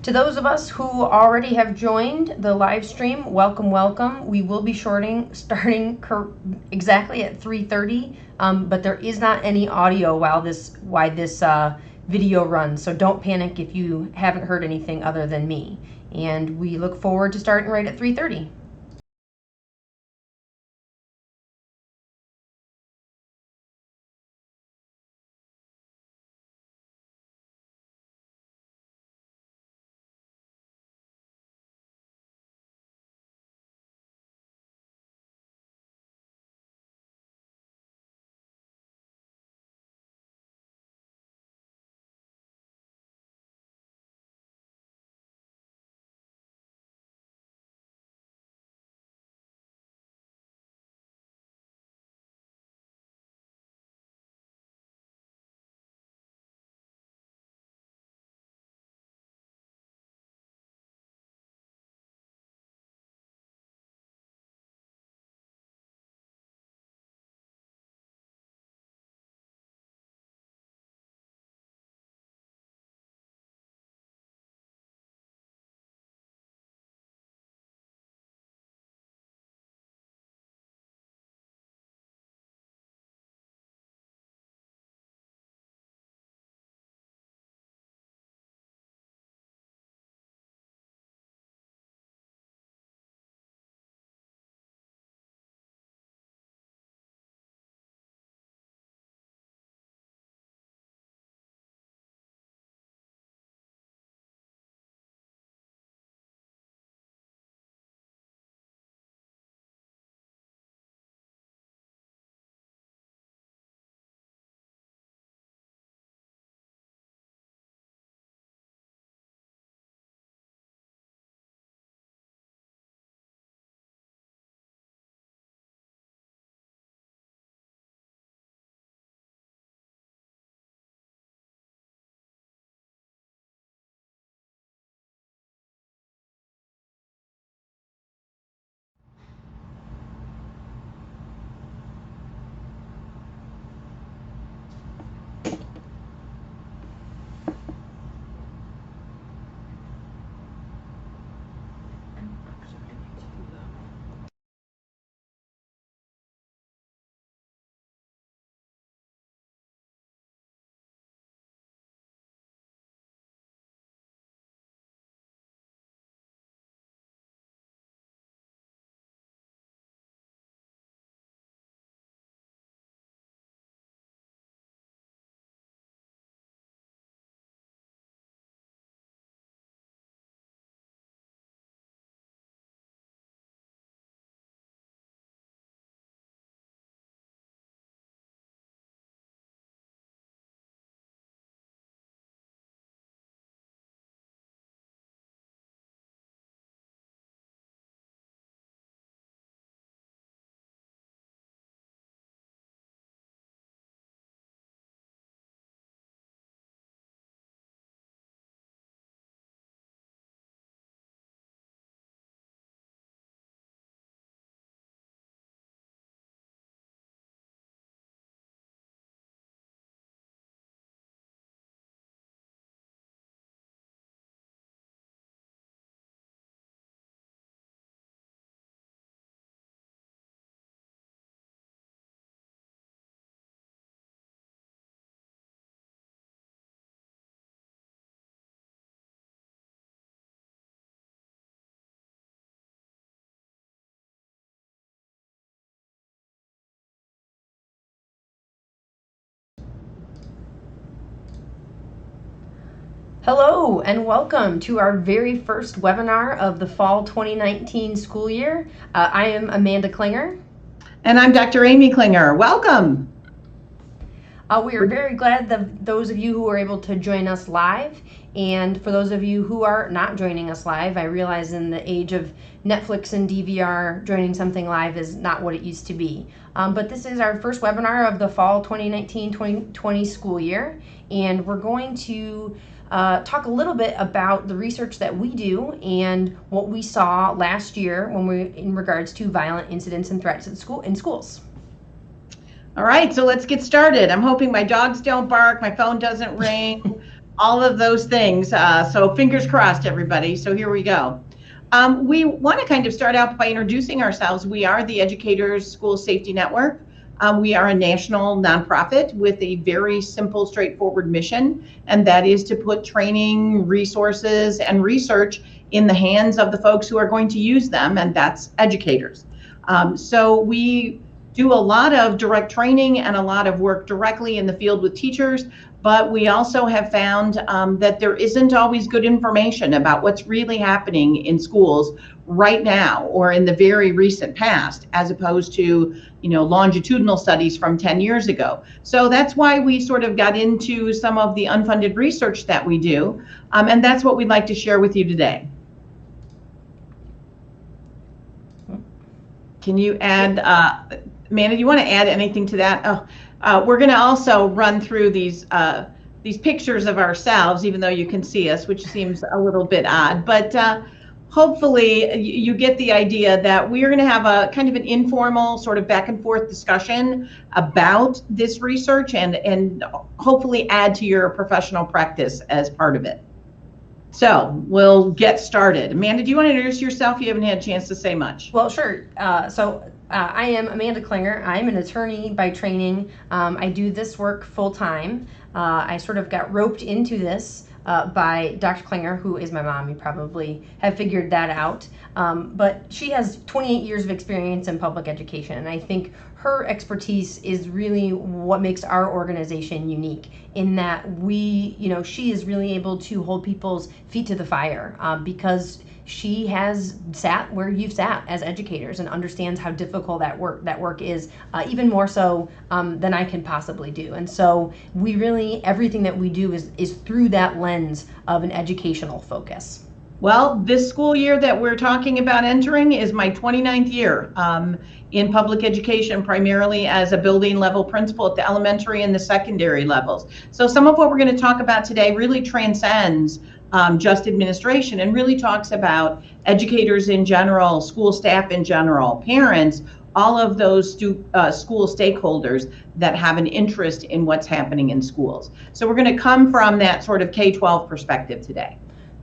To those of us who already have joined the live stream, welcome, welcome. We will be starting exactly at 3:30, but there is not any audio while this video runs, so don't panic if you haven't heard anything other than me. And we look forward to starting right at 3:30. Hello and welcome to our very first webinar of the fall 2019 school year. I am Amanda Klinger. And I'm Dr. Amy Klinger. Welcome. We are very glad that those of you who are able to join us live, and for those of you who are not joining us live, I realize in the age of Netflix and DVR, joining something live is not what it used to be. But this is our first webinar of the fall 2019-2020 school year, and we're going to talk a little bit about the research that we do and what we saw last year in regards to violent incidents and threats in schools. All right, so let's get started. I'm hoping my dogs don't bark, my phone doesn't ring, all of those things. So fingers crossed, everybody. So here we go. We want to kind of start out by introducing ourselves. We are the Educators School Safety Network. We are a national nonprofit with a very simple, straightforward mission, and that is to put training, resources, and research in the hands of the folks who are going to use them, and that's educators. So we do a lot of direct training and a lot of work directly in the field with teachers, but we also have found that there isn't always good information about what's really happening in schools right now or in the very recent past, as opposed to, longitudinal studies from 10 years ago. So that's why we sort of got into some of the unfunded research that we do, and that's what we'd like to share with you today. Can you add, Amanda, do you want to add anything to that? We're going to also run through these pictures of ourselves, even though you can see us, which seems a little bit odd. But hopefully you get the idea that we're going to have a kind of an informal sort of back and forth discussion about this research and hopefully add to your professional practice as part of it. So we'll get started. Amanda, do you want to introduce yourself? You haven't had a chance to say much. Well, sure. I am Amanda Klinger. I'm an attorney by training. I do this work full time. I sort of got roped into this by Dr. Klinger, who is my mom. You probably have figured that out. But she has 28 years of experience in public education, and I think her expertise is really what makes our organization unique in that she is really able to hold people's feet to the fire because she has sat where you've sat as educators and understands how difficult that work is, even more so than I can possibly do. And so everything that we do is through that lens of an educational focus. Well, this school year that we're talking about entering is my 29th year in public education, primarily as a building level principal at the elementary and the secondary levels. So some of what we're going to talk about today really transcends just administration and really talks about educators in general, school staff in general, parents, all of those school stakeholders that have an interest in what's happening in schools. So we're going to come from that sort of K-12 perspective today.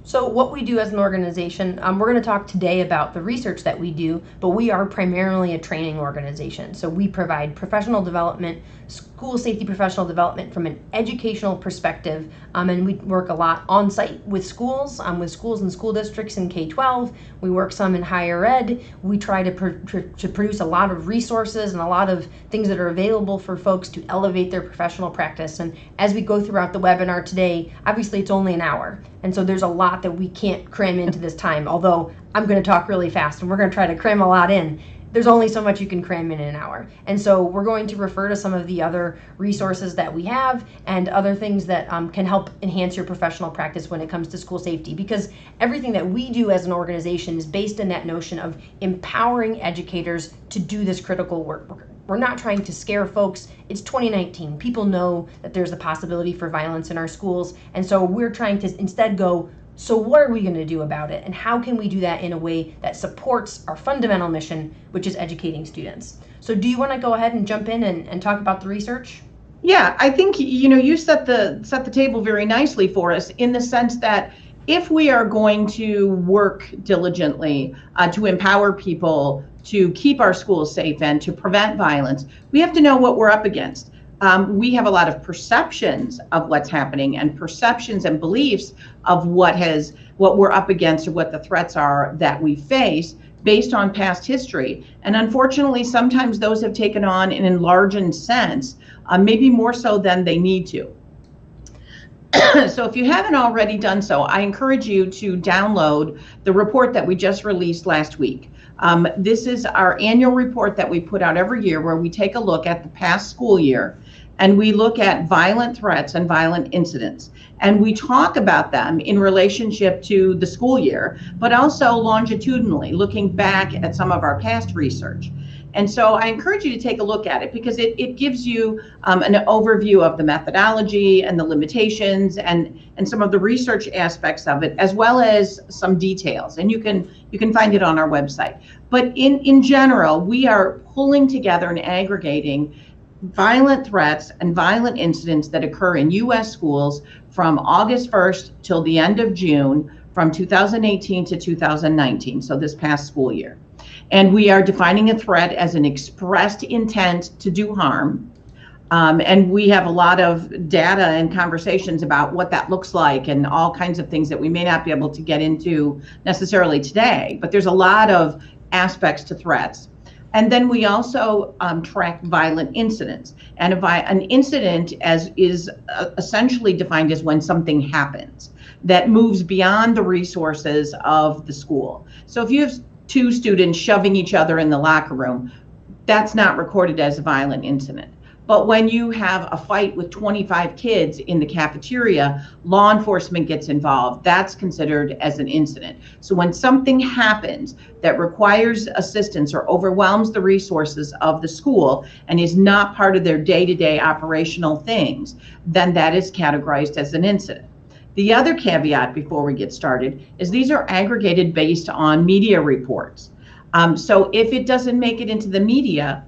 So what we do as an organization, we're going to talk today about the research that we do, but we are primarily a training organization. So we provide professional development, school safety professional development from an educational perspective, and we work a lot on site with schools and school districts in K-12. We work some in higher ed. We try to produce a lot of resources and a lot of things that are available for folks to elevate their professional practice. And as we go throughout the webinar today, obviously it's only an hour. And so there's a lot that we can't cram into this time, although I'm going to talk really fast and we're going to try to cram a lot in. There's only so much you can cram in an hour. And so we're going to refer to some of the other resources that we have and other things that can help enhance your professional practice when it comes to school safety, because everything that we do as an organization is based in that notion of empowering educators to do this critical work. We're not trying to scare folks. It's 2019. People know that there's a possibility for violence in our schools. And so we're trying to instead go, so what are we going to do about it? And how can we do that in a way that supports our fundamental mission, which is educating students? So do you want to go ahead and jump in and talk about the research? Yeah, I think, you set the table very nicely for us in the sense that if we are going to work diligently to empower people to keep our schools safe and to prevent violence, we have to know what we're up against. We have a lot of perceptions of what's happening and perceptions and beliefs of what we're up against or what the threats are that we face based on past history. And unfortunately, sometimes those have taken on an enlarged sense, maybe more so than they need to. So if you haven't already done so, I encourage you to download the report that we just released last week. This is our annual report that we put out every year where we take a look at the past school year and we look at violent threats and violent incidents. And we talk about them in relationship to the school year, but also longitudinally, looking back at some of our past research. And so I encourage you to take a look at it because it gives you an overview of the methodology and the limitations and some of the research aspects of it, as well as some details. And you can find it on our website. But in general, we are pulling together and aggregating violent threats and violent incidents that occur in U.S. schools from August 1st till the end of June from 2018 to 2019, so this past school year. And we are defining a threat as an expressed intent to do harm. And we have a lot of data and conversations about what that looks like and all kinds of things that we may not be able to get into necessarily today, but there's a lot of aspects to threats. And then we also track violent incidents. And an incident is essentially defined as when something happens that moves beyond the resources of the school. So if you have two students shoving each other in the locker room, that's not recorded as a violent incident. But when you have a fight with 25 kids in the cafeteria, law enforcement gets involved. That's considered as an incident. So when something happens that requires assistance or overwhelms the resources of the school and is not part of their day-to-day operational things, then that is categorized as an incident. The other caveat before we get started is these are aggregated based on media reports. So if it doesn't make it into the media,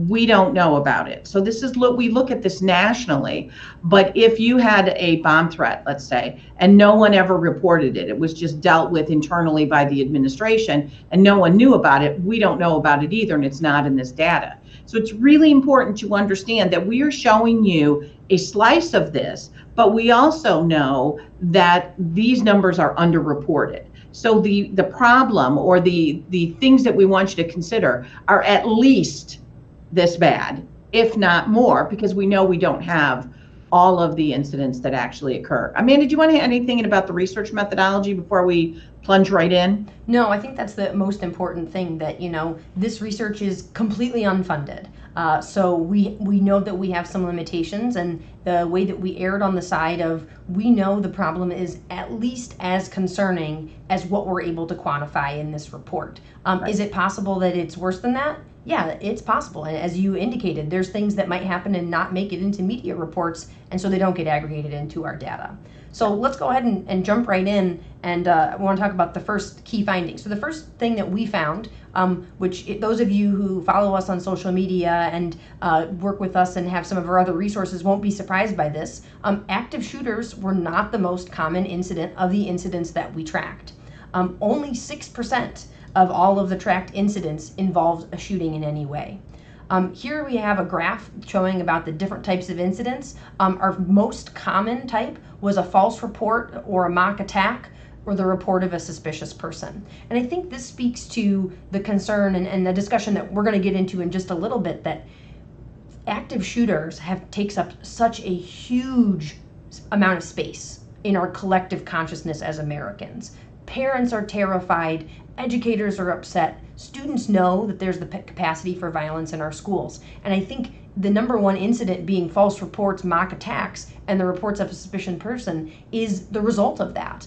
we don't know about it. So this is we look at this nationally, but if you had a bomb threat, let's say, and no one ever reported it, it was just dealt with internally by the administration and no one knew about it, we don't know about it either, and it's not in this data. So it's really important to understand that we are showing you a slice of this, but we also know that these numbers are underreported. So the problem or the things that we want you to consider are at least this bad, if not more, because we know we don't have all of the incidents that actually occur. Amanda, do you want to add anything about the research methodology before we plunge right in? No, I think that's the most important thing, that, this research is completely unfunded. So we know that we have some limitations, and the way that we erred on the side of we know the problem is at least as concerning as what we're able to quantify in this report. Right. Is it possible that it's worse than that? Yeah, it's possible. And as you indicated, there's things that might happen and not make it into media reports, and so they don't get aggregated into our data. So let's go ahead and jump right in, and I want to talk about the first key finding. So the first thing that we found, which those of you who follow us on social media and work with us and have some of our other resources won't be surprised by this, active shooters were not the most common incident of the incidents that we tracked. Only 6% of all of the tracked incidents involved a shooting in any way. Here we have a graph showing about the different types of incidents. Our most common type was a false report or a mock attack or the report of a suspicious person. And I think this speaks to the concern and the discussion that we're going to get into in just a little bit, that active shooters takes up such a huge amount of space in our collective consciousness as Americans. Parents are terrified, educators are upset, students know that there's the capacity for violence in our schools. And I think the number one incident being false reports, mock attacks, and the reports of a suspicious person is the result of that.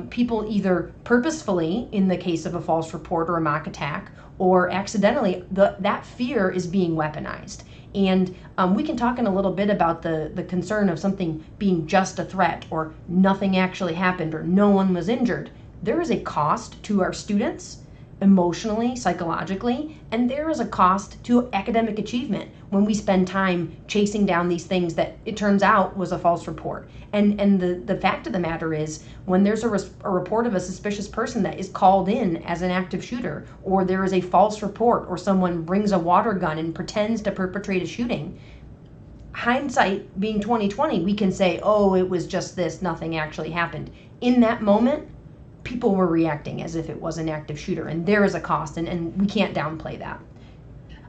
People either purposefully, in the case of a false report or a mock attack, or accidentally, that fear is being weaponized. And we can talk in a little bit about the concern of something being just a threat, or nothing actually happened, or no one was injured. There is a cost to our students, emotionally, psychologically, and there is a cost to academic achievement when we spend time chasing down these things that it turns out was a false report. And the fact of the matter is, when there's a report of a suspicious person that is called in as an active shooter, or there is a false report, or someone brings a water gun and pretends to perpetrate a shooting, hindsight being 2020, we can say, oh, it was just this, nothing actually happened. In that moment, people were reacting as if it was an active shooter, and there is a cost, and we can't downplay that.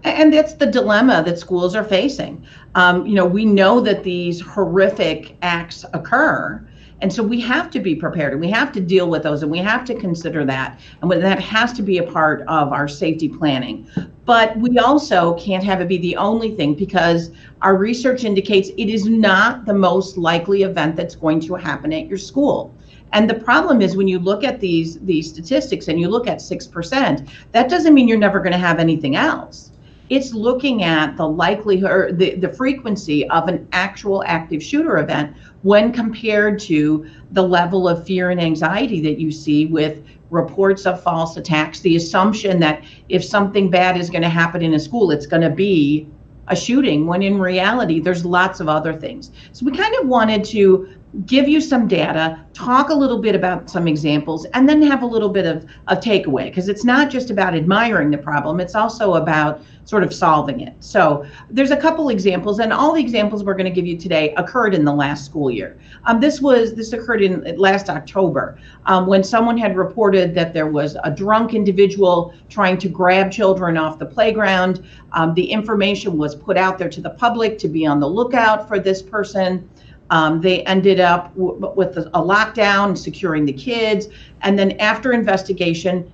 And that's the dilemma that schools are facing. We know that these horrific acts occur, and so we have to be prepared, and we have to deal with those, and we have to consider that, and that has to be a part of our safety planning. But we also can't have it be the only thing, because our research indicates it is not the most likely event that's going to happen at your school. And the problem is, when you look at these statistics and you look at 6%, that doesn't mean you're never going to have anything else. It's looking at the likelihood, or the frequency of an actual active shooter event when compared to the level of fear and anxiety that you see with reports of false attacks, the assumption that if something bad is going to happen in a school, it's going to be a shooting, when in reality, there's lots of other things. So we kind of wanted to give you some data, talk a little bit about some examples, and then have a little bit of a takeaway, because it's not just about admiring the problem, it's also about sort of solving it. So there's a couple examples, and all the examples we're going to give you today occurred in the last school year. This occurred in last October, when someone had reported that there was a drunk individual trying to grab children off the playground. The information was put out there to the public to be on the lookout for this person. They ended up with a lockdown, securing the kids, and then after investigation,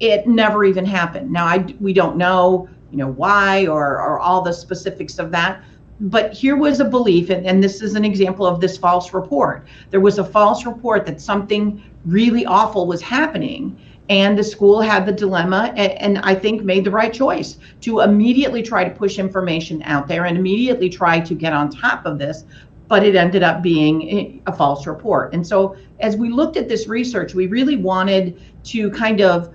it never even happened. Now, we don't know, why or all the specifics of that, but here was a belief, and this is an example of this false report. There was a false report that something really awful was happening, and the school had the dilemma, and I think made the right choice to immediately try to push information out there and immediately try to get on top of this. But it ended up being a false report. And so as we looked at this research, we really wanted to kind of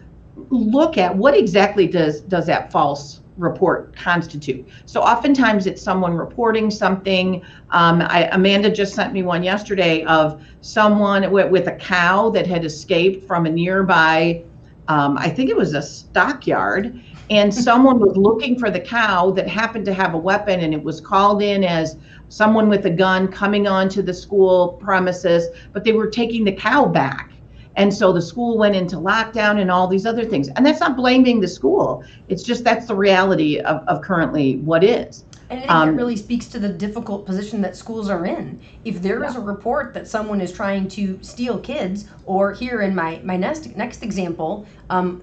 look at what exactly does that false report constitute. So oftentimes it's someone reporting something. Amanda just sent me one yesterday of someone with a cow that had escaped from a nearby, I think it was a stockyard, and someone was looking for the cow that happened to have a weapon, and it was called in as someone with a gun coming onto the school premises, but they were taking the cow back. And so the school went into lockdown and all these other things. And that's not blaming the school. It's just that's the reality of currently what is. And I think it really speaks to the difficult position that schools are in. If there is a report that someone is trying to steal kids, or here in my next example,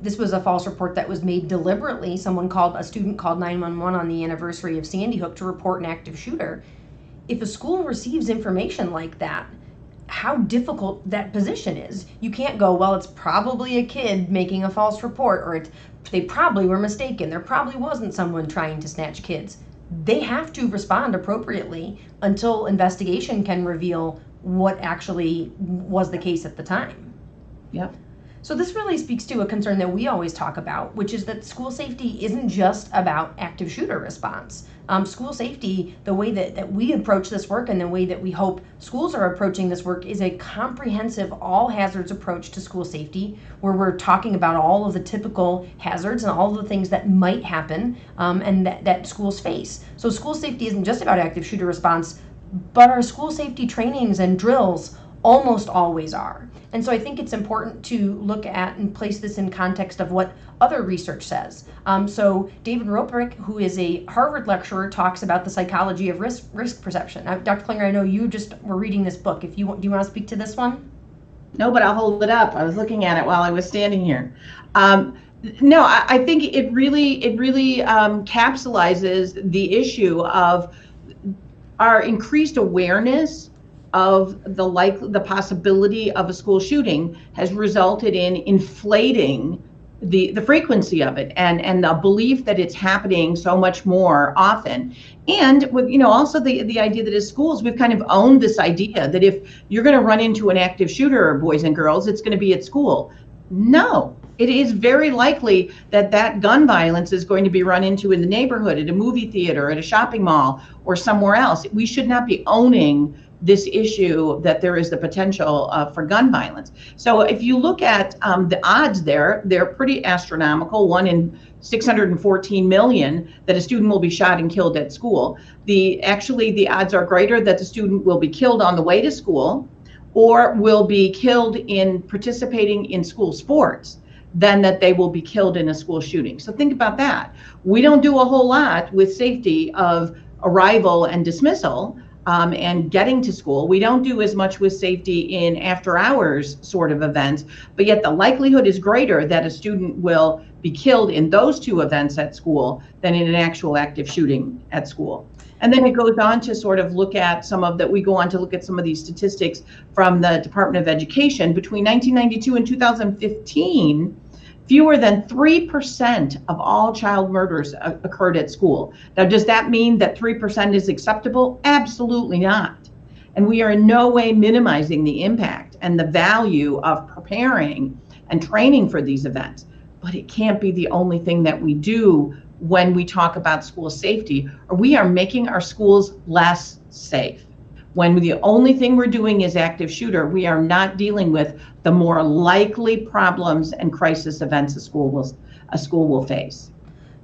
this was a false report that was made deliberately. A student called 911 on the anniversary of Sandy Hook to report an active shooter. If a school receives information like that, how difficult that position is. You can't go, well, it's probably a kid making a false report, or they probably were mistaken. There probably wasn't someone trying to snatch kids. They have to respond appropriately until investigation can reveal what actually was the case at the time. Yep. So this really speaks to a concern that we always talk about, which is that school safety isn't just about active shooter response. School safety, the way that we approach this work and the way that we hope schools are approaching this work, is a comprehensive all hazards approach to school safety, where we're talking about all of the typical hazards and all of the things that might happen and that schools face. So school safety isn't just about active shooter response, but our school safety trainings and drills almost always are. And so I think it's important to look at and place this in context of what other research says. So David Roberge, who is a Harvard lecturer, talks about the psychology of risk perception. Now, Dr. Klinger, I know you just were reading this book. Do you want to speak to this one? No, but I'll hold it up. I was looking at it while I was standing here. No, I think it really capsulizes the issue of our increased awareness of the possibility of a school shooting has resulted in inflating the frequency of it and the belief that it's happening so much more often. And with also the idea that as schools we've kind of owned this idea that if you're going to run into an active shooter, boys and girls, it's going to be at school. No, it is very likely that gun violence is going to be run into in the neighborhood, at a movie theater, at a shopping mall, or somewhere else. We should not be owning this issue that there is the potential for gun violence. So if you look at the odds there, they're pretty astronomical. 1 in 614 million that a student will be shot and killed at school. The odds are greater that the student will be killed on the way to school or will be killed in participating in school sports than that they will be killed in a school shooting. So think about that. We don't do a whole lot with safety of arrival and dismissal and getting to school. We don't do as much with safety in after hours sort of events, but yet the likelihood is greater that a student will be killed in those two events at school than in an actual active shooting at school. And then it goes on to sort of look at some of these statistics from the Department of Education. Between 1992 and 2015, fewer than 3% of all child murders occurred at school. Now, does that mean that 3% is acceptable? Absolutely not. And we are in no way minimizing the impact and the value of preparing and training for these events. But it can't be the only thing that we do when we talk about school safety, or we are making our schools less safe. When the only thing we're doing is active shooter, we are not dealing with the more likely problems and crisis events a school will face.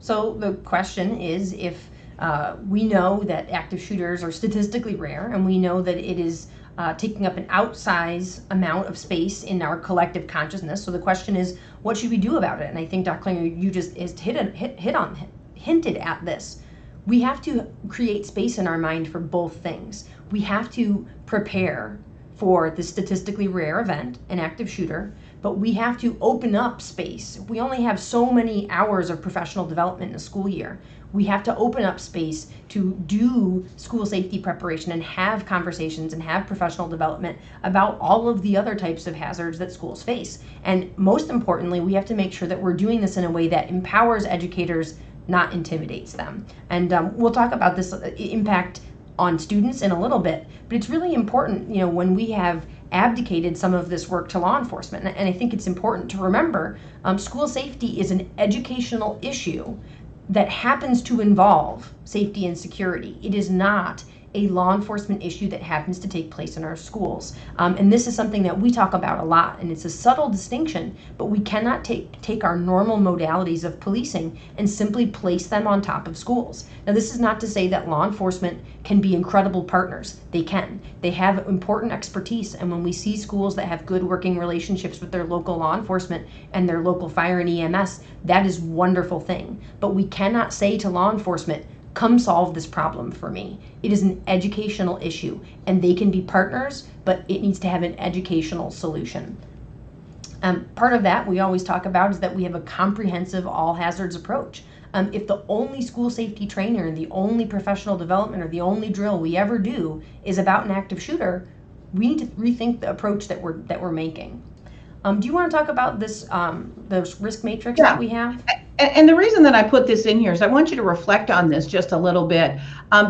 So the question is, if we know that active shooters are statistically rare, and we know that it is taking up an outsized amount of space in our collective consciousness. So the question is, what should we do about it? And I think, Dr. Klinger, you just hinted at this. We have to create space in our mind for both things. We have to prepare for the statistically rare event, an active shooter, but we have to open up space. We only have so many hours of professional development in a school year. We have to open up space to do school safety preparation and have conversations and have professional development about all of the other types of hazards that schools face. And most importantly, we have to make sure that we're doing this in a way that empowers educators, not intimidates them. And we'll talk about this impact on students in a little bit, but it's really important, when we have abdicated some of this work to law enforcement. And I think it's important to remember, school safety is an educational issue that happens to involve safety and security. It is not a law enforcement issue that happens to take place in our schools. And this is something that we talk about a lot, and it's a subtle distinction, but we cannot take our normal modalities of policing and simply place them on top of schools. Now, this is not to say that law enforcement can be incredible partners. They can. They have important expertise, and when we see schools that have good working relationships with their local law enforcement and their local fire and EMS, that is a wonderful thing. But we cannot say to law enforcement, come solve this problem for me. It is an educational issue, and they can be partners, but it needs to have an educational solution. Part of that we always talk about is that we have a comprehensive all hazards approach. If the only school safety trainer and the only professional development or the only drill we ever do is about an active shooter, we need to rethink the approach that we're making. Do you want to talk about this, the risk matrix that we have? And the reason that I put this in here is I want you to reflect on this just a little bit,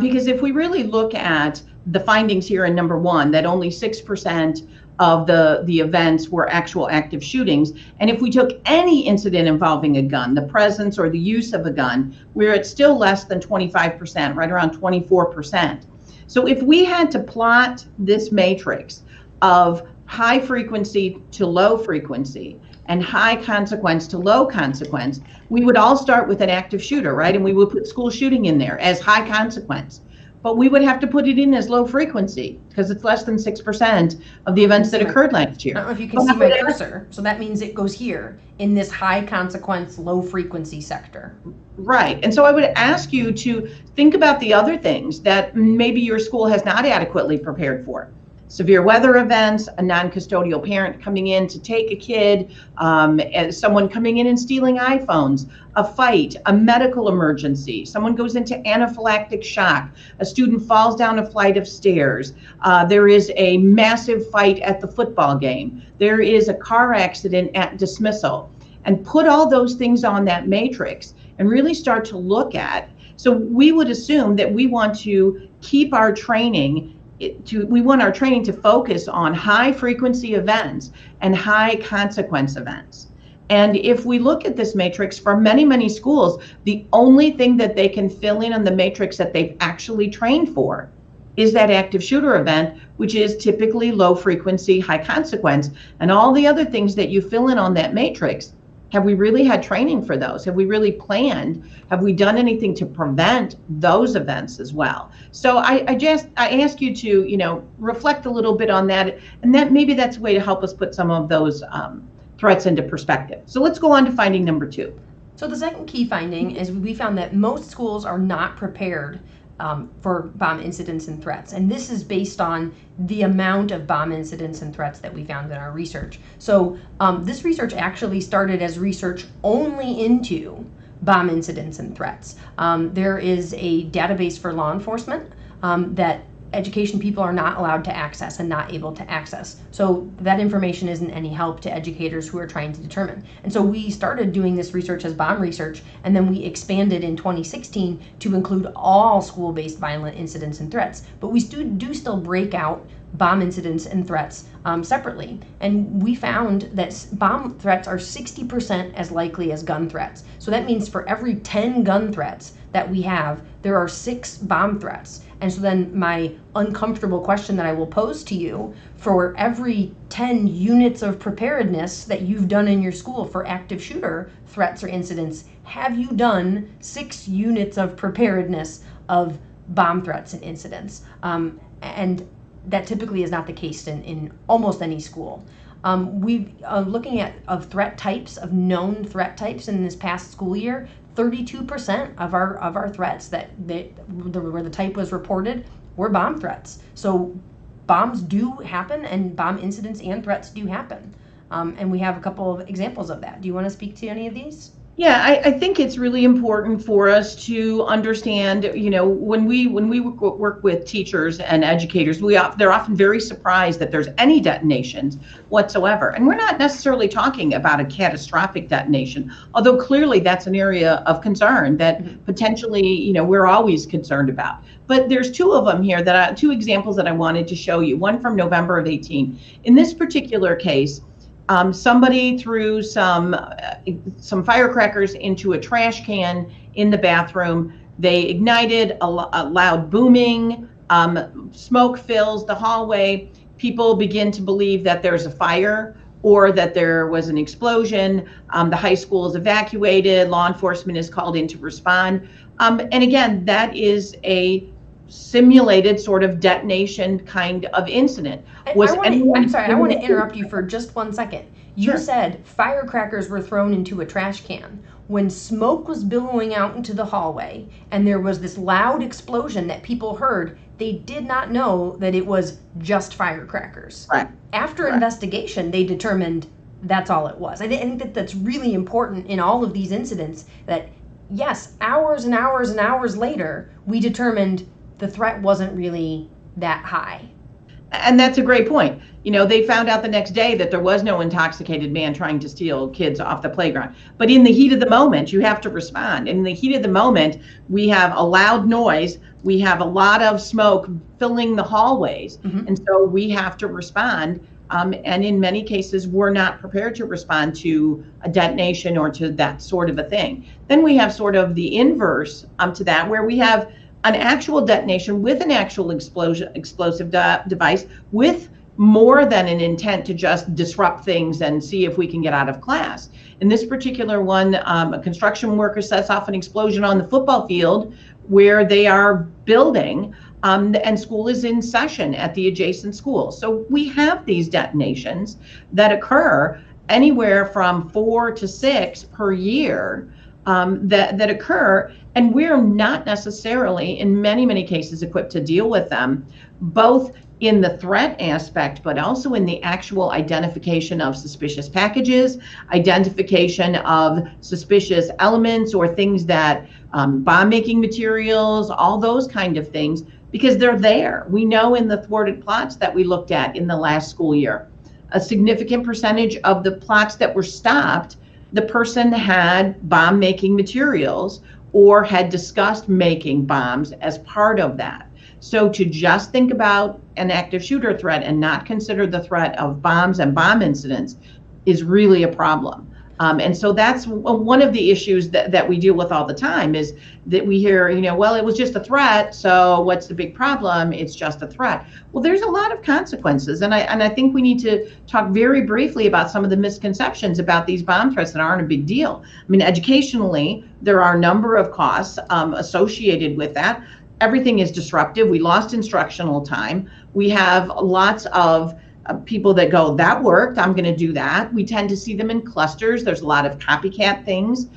because if we really look at the findings here in number one, that only 6% of the events were actual active shootings, and if we took any incident involving a gun, the presence or the use of a gun, we're at still less than 25%, right around 24%. So if we had to plot this matrix of high frequency to low frequency and high consequence to low consequence, we would all start with an active shooter, right? And we would put school shooting in there as high consequence. But we would have to put it in as low frequency because it's less than 6% of the events that occurred last year. I don't know if you can see my cursor. So that means it goes here in this high consequence, low frequency sector. Right. And so I would ask you to think about the other things that maybe your school has not adequately prepared for. Severe weather events, a non-custodial parent coming in to take a kid, someone coming in and stealing iPhones, a fight, a medical emergency, someone goes into anaphylactic shock, a student falls down a flight of stairs, there is a massive fight at the football game, there is a car accident at dismissal. And put all those things on that matrix and really start to look at. So we would assume that we want to keep our training we want our training to focus on high frequency events and high consequence events. And if we look at this matrix for many, many schools, the only thing that they can fill in on the matrix that they've actually trained for is that active shooter event, which is typically low frequency, high consequence. And all the other things that you fill in on that matrix, have we really had training for those? Have we really planned? Have we done anything to prevent those events as well? So I ask you to, reflect a little bit on that, and that maybe that's a way to help us put some of those threats into perspective. So let's go on to finding number 2. So the second key finding is we found that most schools are not prepared for bomb incidents and threats. And this is based on the amount of bomb incidents and threats that we found in our research. So this research actually started as research only into bomb incidents and threats. There is a database for law enforcement that education people are not allowed to access and not able to access. So that information isn't any help to educators who are trying to determine. And so we started doing this research as bomb research, and then we expanded in 2016 to include all school-based violent incidents and threats. But we do still break out bomb incidents and threats separately. And we found that bomb threats are 60% as likely as gun threats. So that means for every 10 gun threats that we have, there are 6 bomb threats. And so then my uncomfortable question that I will pose to you, for every 10 units of preparedness that you've done in your school for active shooter threats or incidents, have you done 6 units of preparedness of bomb threats and incidents? And that typically is not the case in almost any school. We looking at of threat types, of known threat types in this past school year, 32% of our threats where the type was reported were bomb threats. So bombs do happen, and bomb incidents and threats do happen. And we have a couple of examples of that. Do you want to speak to any of these? Yeah, I think it's really important for us to understand, when we work with teachers and educators, they're often very surprised that there's any detonations whatsoever. And we're not necessarily talking about a catastrophic detonation, although clearly that's an area of concern that potentially, we're always concerned about. But there's 2 of them here, 2 examples that I wanted to show you. One from November of 18. In this particular case, somebody threw some firecrackers into a trash can in the bathroom. They ignited, a loud booming, smoke fills the hallway. People begin to believe that there's a fire or that there was an explosion. The high school is evacuated. Law enforcement is called in to respond. And again, that is a simulated sort of detonation kind of incident. I want to interrupt you for just 1 second. You Sure. said firecrackers were thrown into a trash can. When smoke was billowing out into the hallway and there was this loud explosion that people heard, they did not know that it was just firecrackers. Right. After Right. investigation, they determined that's all it was. I think that that's really important in all of these incidents, that yes, hours and hours and hours later, we determined the threat wasn't really that high. And that's a great point. They found out the next day that there was no intoxicated man trying to steal kids off the playground. But in the heat of the moment, you have to respond. In the heat of the moment, we have a loud noise. We have a lot of smoke filling the hallways. Mm-hmm. And so we have to respond. And in many cases, we're not prepared to respond to a detonation or to that sort of a thing. Then we have sort of the inverse to that, where we have an actual detonation with an actual explosive device with more than an intent to just disrupt things and see if we can get out of class. In this particular one, a construction worker sets off an explosion on the football field where they are building, and school is in session at the adjacent school. So we have these detonations that occur anywhere from 4 to 6 per year that occur, and we're not necessarily, in many cases, equipped to deal with them, both in the threat aspect, but also in the actual identification of suspicious packages, identification of suspicious elements or things that, bomb-making materials, all those kind of things, because they're there. We know in the thwarted plots that we looked at in the last school year, a significant percentage of the plots that were stopped, the person had bomb-making materials or had discussed making bombs as part of that. So to just think about an active shooter threat and not consider the threat of bombs and bomb incidents is really a problem. And so that's one of the issues that we deal with all the time, is that we hear, well, it was just a threat, so what's the big problem? It's just a threat. Well, there's a lot of consequences, and I think we need to talk very briefly about some of the misconceptions about these bomb threats that aren't a big deal. I mean, educationally, there are a number of costs associated with that. Everything is disruptive. We lost instructional time. We have lots of people that go, that worked, I'm going to do that. We tend to see them in clusters. There's a lot of copycat things.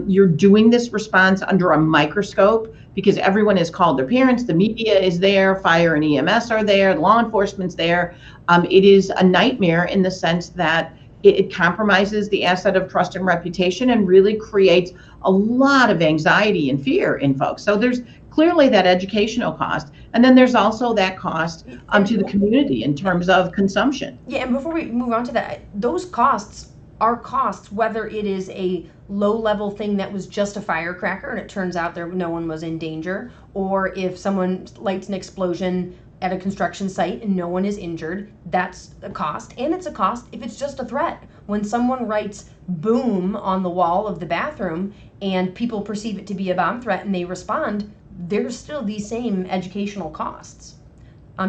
You're doing this response under a microscope because everyone has called their parents, the media is there, fire and EMS are there, law enforcement's there. It is a nightmare in the sense that it compromises the asset of trust and reputation and really creates a lot of anxiety and fear in folks. So there's clearly that educational cost. And then there's also that cost to the community in terms of consumption. Yeah, and before we move on to that, those costs are costs, whether it is a low-level thing that was just a firecracker and it turns out no one was in danger, or if someone lights an explosion at a construction site and no one is injured, that's a cost. And it's a cost if it's just a threat. When someone writes boom on the wall of the bathroom and people perceive it to be a bomb threat and they respond, there's still these same educational costs.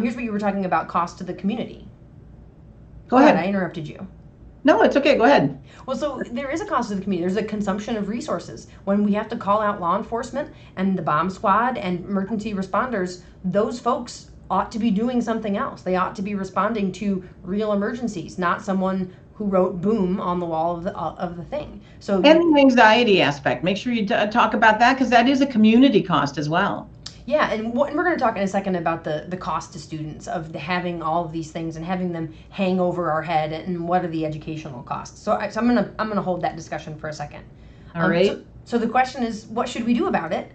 Here's what you were talking about, cost to the community. Go ahead. I interrupted you. No, it's okay. Go ahead. Well, so there is a cost to the community. There's a consumption of resources. When we have to call out law enforcement and the bomb squad and emergency responders, those folks ought to be doing something else. They ought to be responding to real emergencies, not someone who wrote boom on the wall of the thing. So and the anxiety aspect. Make sure you talk about that, because that is a community cost as well. Yeah, and we're going to talk in a second about the cost to students of having all of these things and having them hang over our head, and what are the educational costs. So I'm gonna hold that discussion for a second. All right. So the question is, what should we do about it?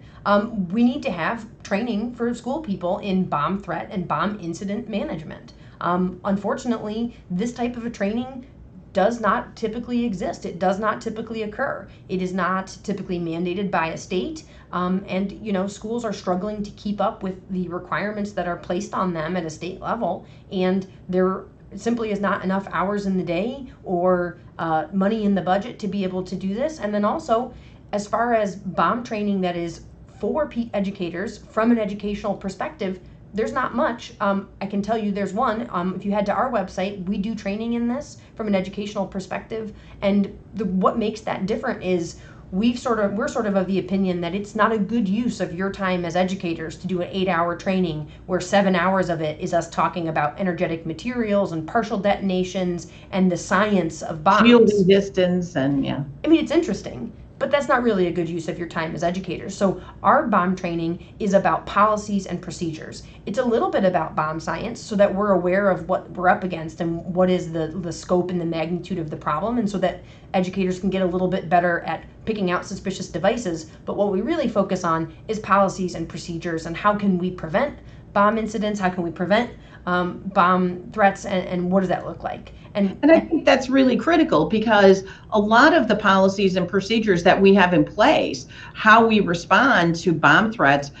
We need to have training for school people in bomb threat and bomb incident management. Unfortunately, this type of a training does not typically exist. It does not typically occur. It is not typically mandated by a state. And schools are struggling to keep up with the requirements that are placed on them at a state level, and there simply is not enough hours in the day or money in the budget to be able to do this. And then also, as far as bomb training that is for educators from an educational perspective, there's not much. I can tell you there's one. If you head to our website, we do training in this from an educational perspective, and what makes that different is we're sort of the opinion that it's not a good use of your time as educators to do an 8-hour training where 7 hours of it is us talking about energetic materials and partial detonations and the science of bombs. Shielding distance and yeah. I mean, it's interesting, but that's not really a good use of your time as educators. So our bomb training is about policies and procedures. It's a little bit about bomb science so that we're aware of what we're up against and what is the scope and the magnitude of the problem, and so that educators can get a little bit better at picking out suspicious devices. But what we really focus on is policies and procedures, and how can we prevent bomb incidents, how can we prevent bomb threats, and what does that look like? And I think that's really critical, because a lot of the policies and procedures that we have in place, how we respond to bomb threats,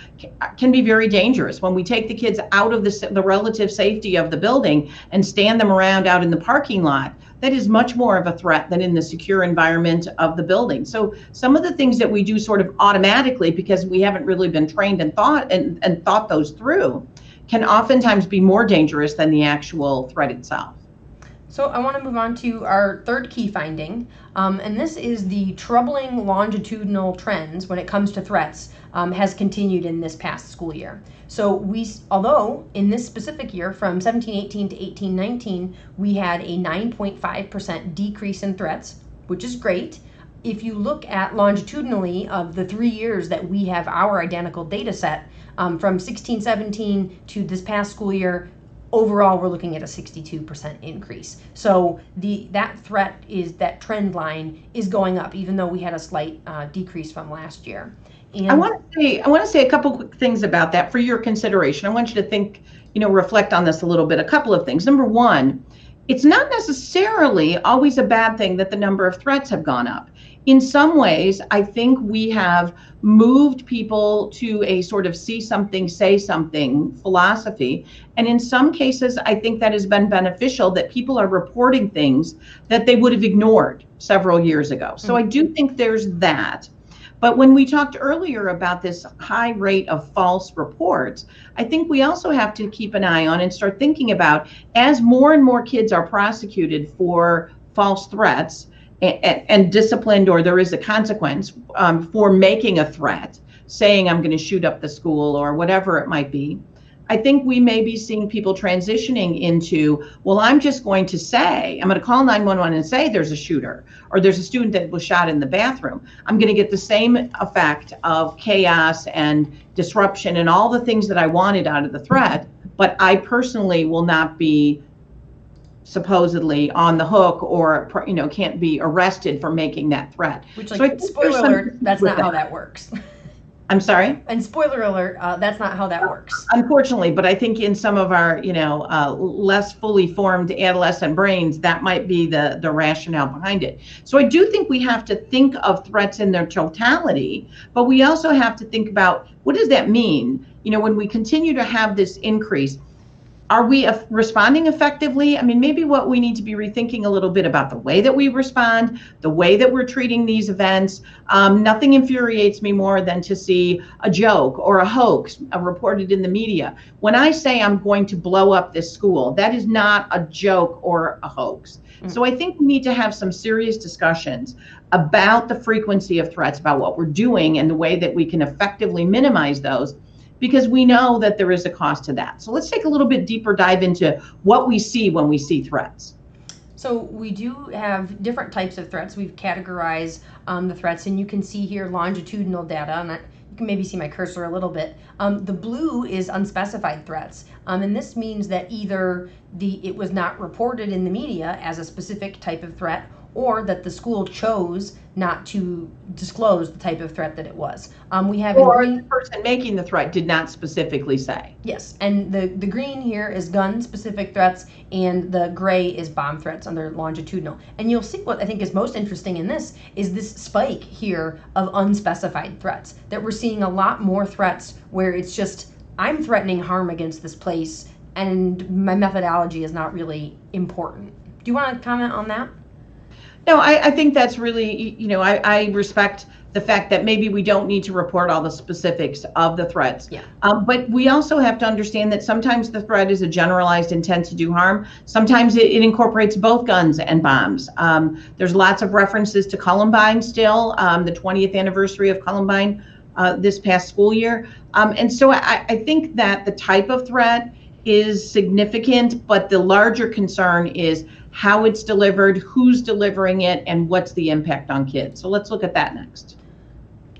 can be very dangerous. When we take the kids out of the relative safety of the building and stand them around out in the parking lot, that is much more of a threat than in the secure environment of the building. So some of the things that we do sort of automatically, because we haven't really been trained and thought those through, can oftentimes be more dangerous than the actual threat itself. So I want to move on to our third key finding, and this is the troubling longitudinal trends when it comes to threats has continued in this past school year. So although in this specific year from 17-18 to 18-19, we had a 9.5% decrease in threats, which is great. If you look at longitudinally of the 3 years that we have our identical data set, from 16-17 to this past school year, overall we're looking at a 62% increase. So that trend line is going up, even though we had a slight decrease from last year. And I want to say a couple quick things about that for your consideration. I want you to think, reflect on this a little bit. A couple of things. Number one, it's not necessarily always a bad thing that the number of threats have gone up. In some ways, I think we have moved people to a sort of see something, say something philosophy. And in some cases, I think that has been beneficial, that people are reporting things that they would have ignored several years ago. So I do think there's that. But when we talked earlier about this high rate of false reports, I think we also have to keep an eye on and start thinking about, as more and more kids are prosecuted for false threats and disciplined, or there is a consequence for making a threat, saying I'm going to shoot up the school or whatever it might be, I think we may be seeing people transitioning into, well, I'm just going to say, I'm going to call 911 and say there's a shooter, or there's a student that was shot in the bathroom. I'm going to get the same effect of chaos and disruption and all the things that I wanted out of the threat, but I personally will not be supposedly on the hook, or can't be arrested for making that threat. Which, like, spoiler alert, that's not how that works. I'm sorry? And spoiler alert, that's not how that works. Unfortunately, but I think in some of our, less fully formed adolescent brains, that might be the rationale behind it. So I do think we have to think of threats in their totality, but we also have to think about, what does that mean? When we continue to have this increase, Are we responding effectively? I mean, maybe what we need to be rethinking a little bit about the way that we respond, the way that we're treating these events. Nothing infuriates me more than to see a joke or a hoax reported in the media. When I say I'm going to blow up this school, that is not a joke or a hoax. So I think we need to have some serious discussions about the frequency of threats, about what we're doing and the way that we can effectively minimize those, because we know that there is a cost to that. So let's take a little bit deeper dive into what we see when we see threats. So we do have different types of threats. We've categorized the threats, and you can see here longitudinal data, and you can maybe see my cursor a little bit. The blue is unspecified threats, and this means that either it was not reported in the media as a specific type of threat, or that the school chose not to disclose the type of threat that it was. We have or the person making the threat did not specifically say. Yes, and the green here is gun-specific threats, and the gray is bomb threats under longitudinal. And you'll see what I think is most interesting in this is this spike here of unspecified threats, that we're seeing a lot more threats where it's just, I'm threatening harm against this place, and my methodology is not really important. Do you want to comment on that? No, I think that's really, I respect the fact that maybe we don't need to report all the specifics of the threats. Yeah. But we also have to understand that sometimes the threat is a generalized intent to do harm. Sometimes it incorporates both guns and bombs. There's lots of references to Columbine still, the 20th anniversary of Columbine this past school year. And so I think that the type of threat is significant, but the larger concern is how it's delivered, who's delivering it, and what's the impact on kids. So let's look at that next.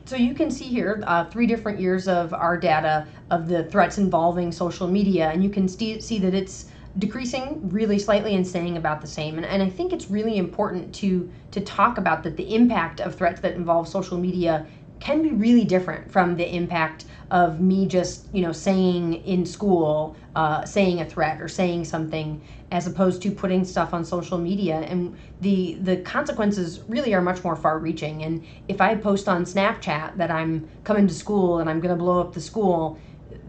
So you can see here 3 different years of our data of the threats involving social media, and you can see that it's decreasing really slightly and staying about the same. And I think it's really important to talk about that the impact of threats that involve social media can be really different from the impact of me just, saying in school, saying a threat or saying something, as opposed to putting stuff on social media. And the consequences really are much more far-reaching. And if I post on Snapchat that I'm coming to school and I'm going to blow up the school,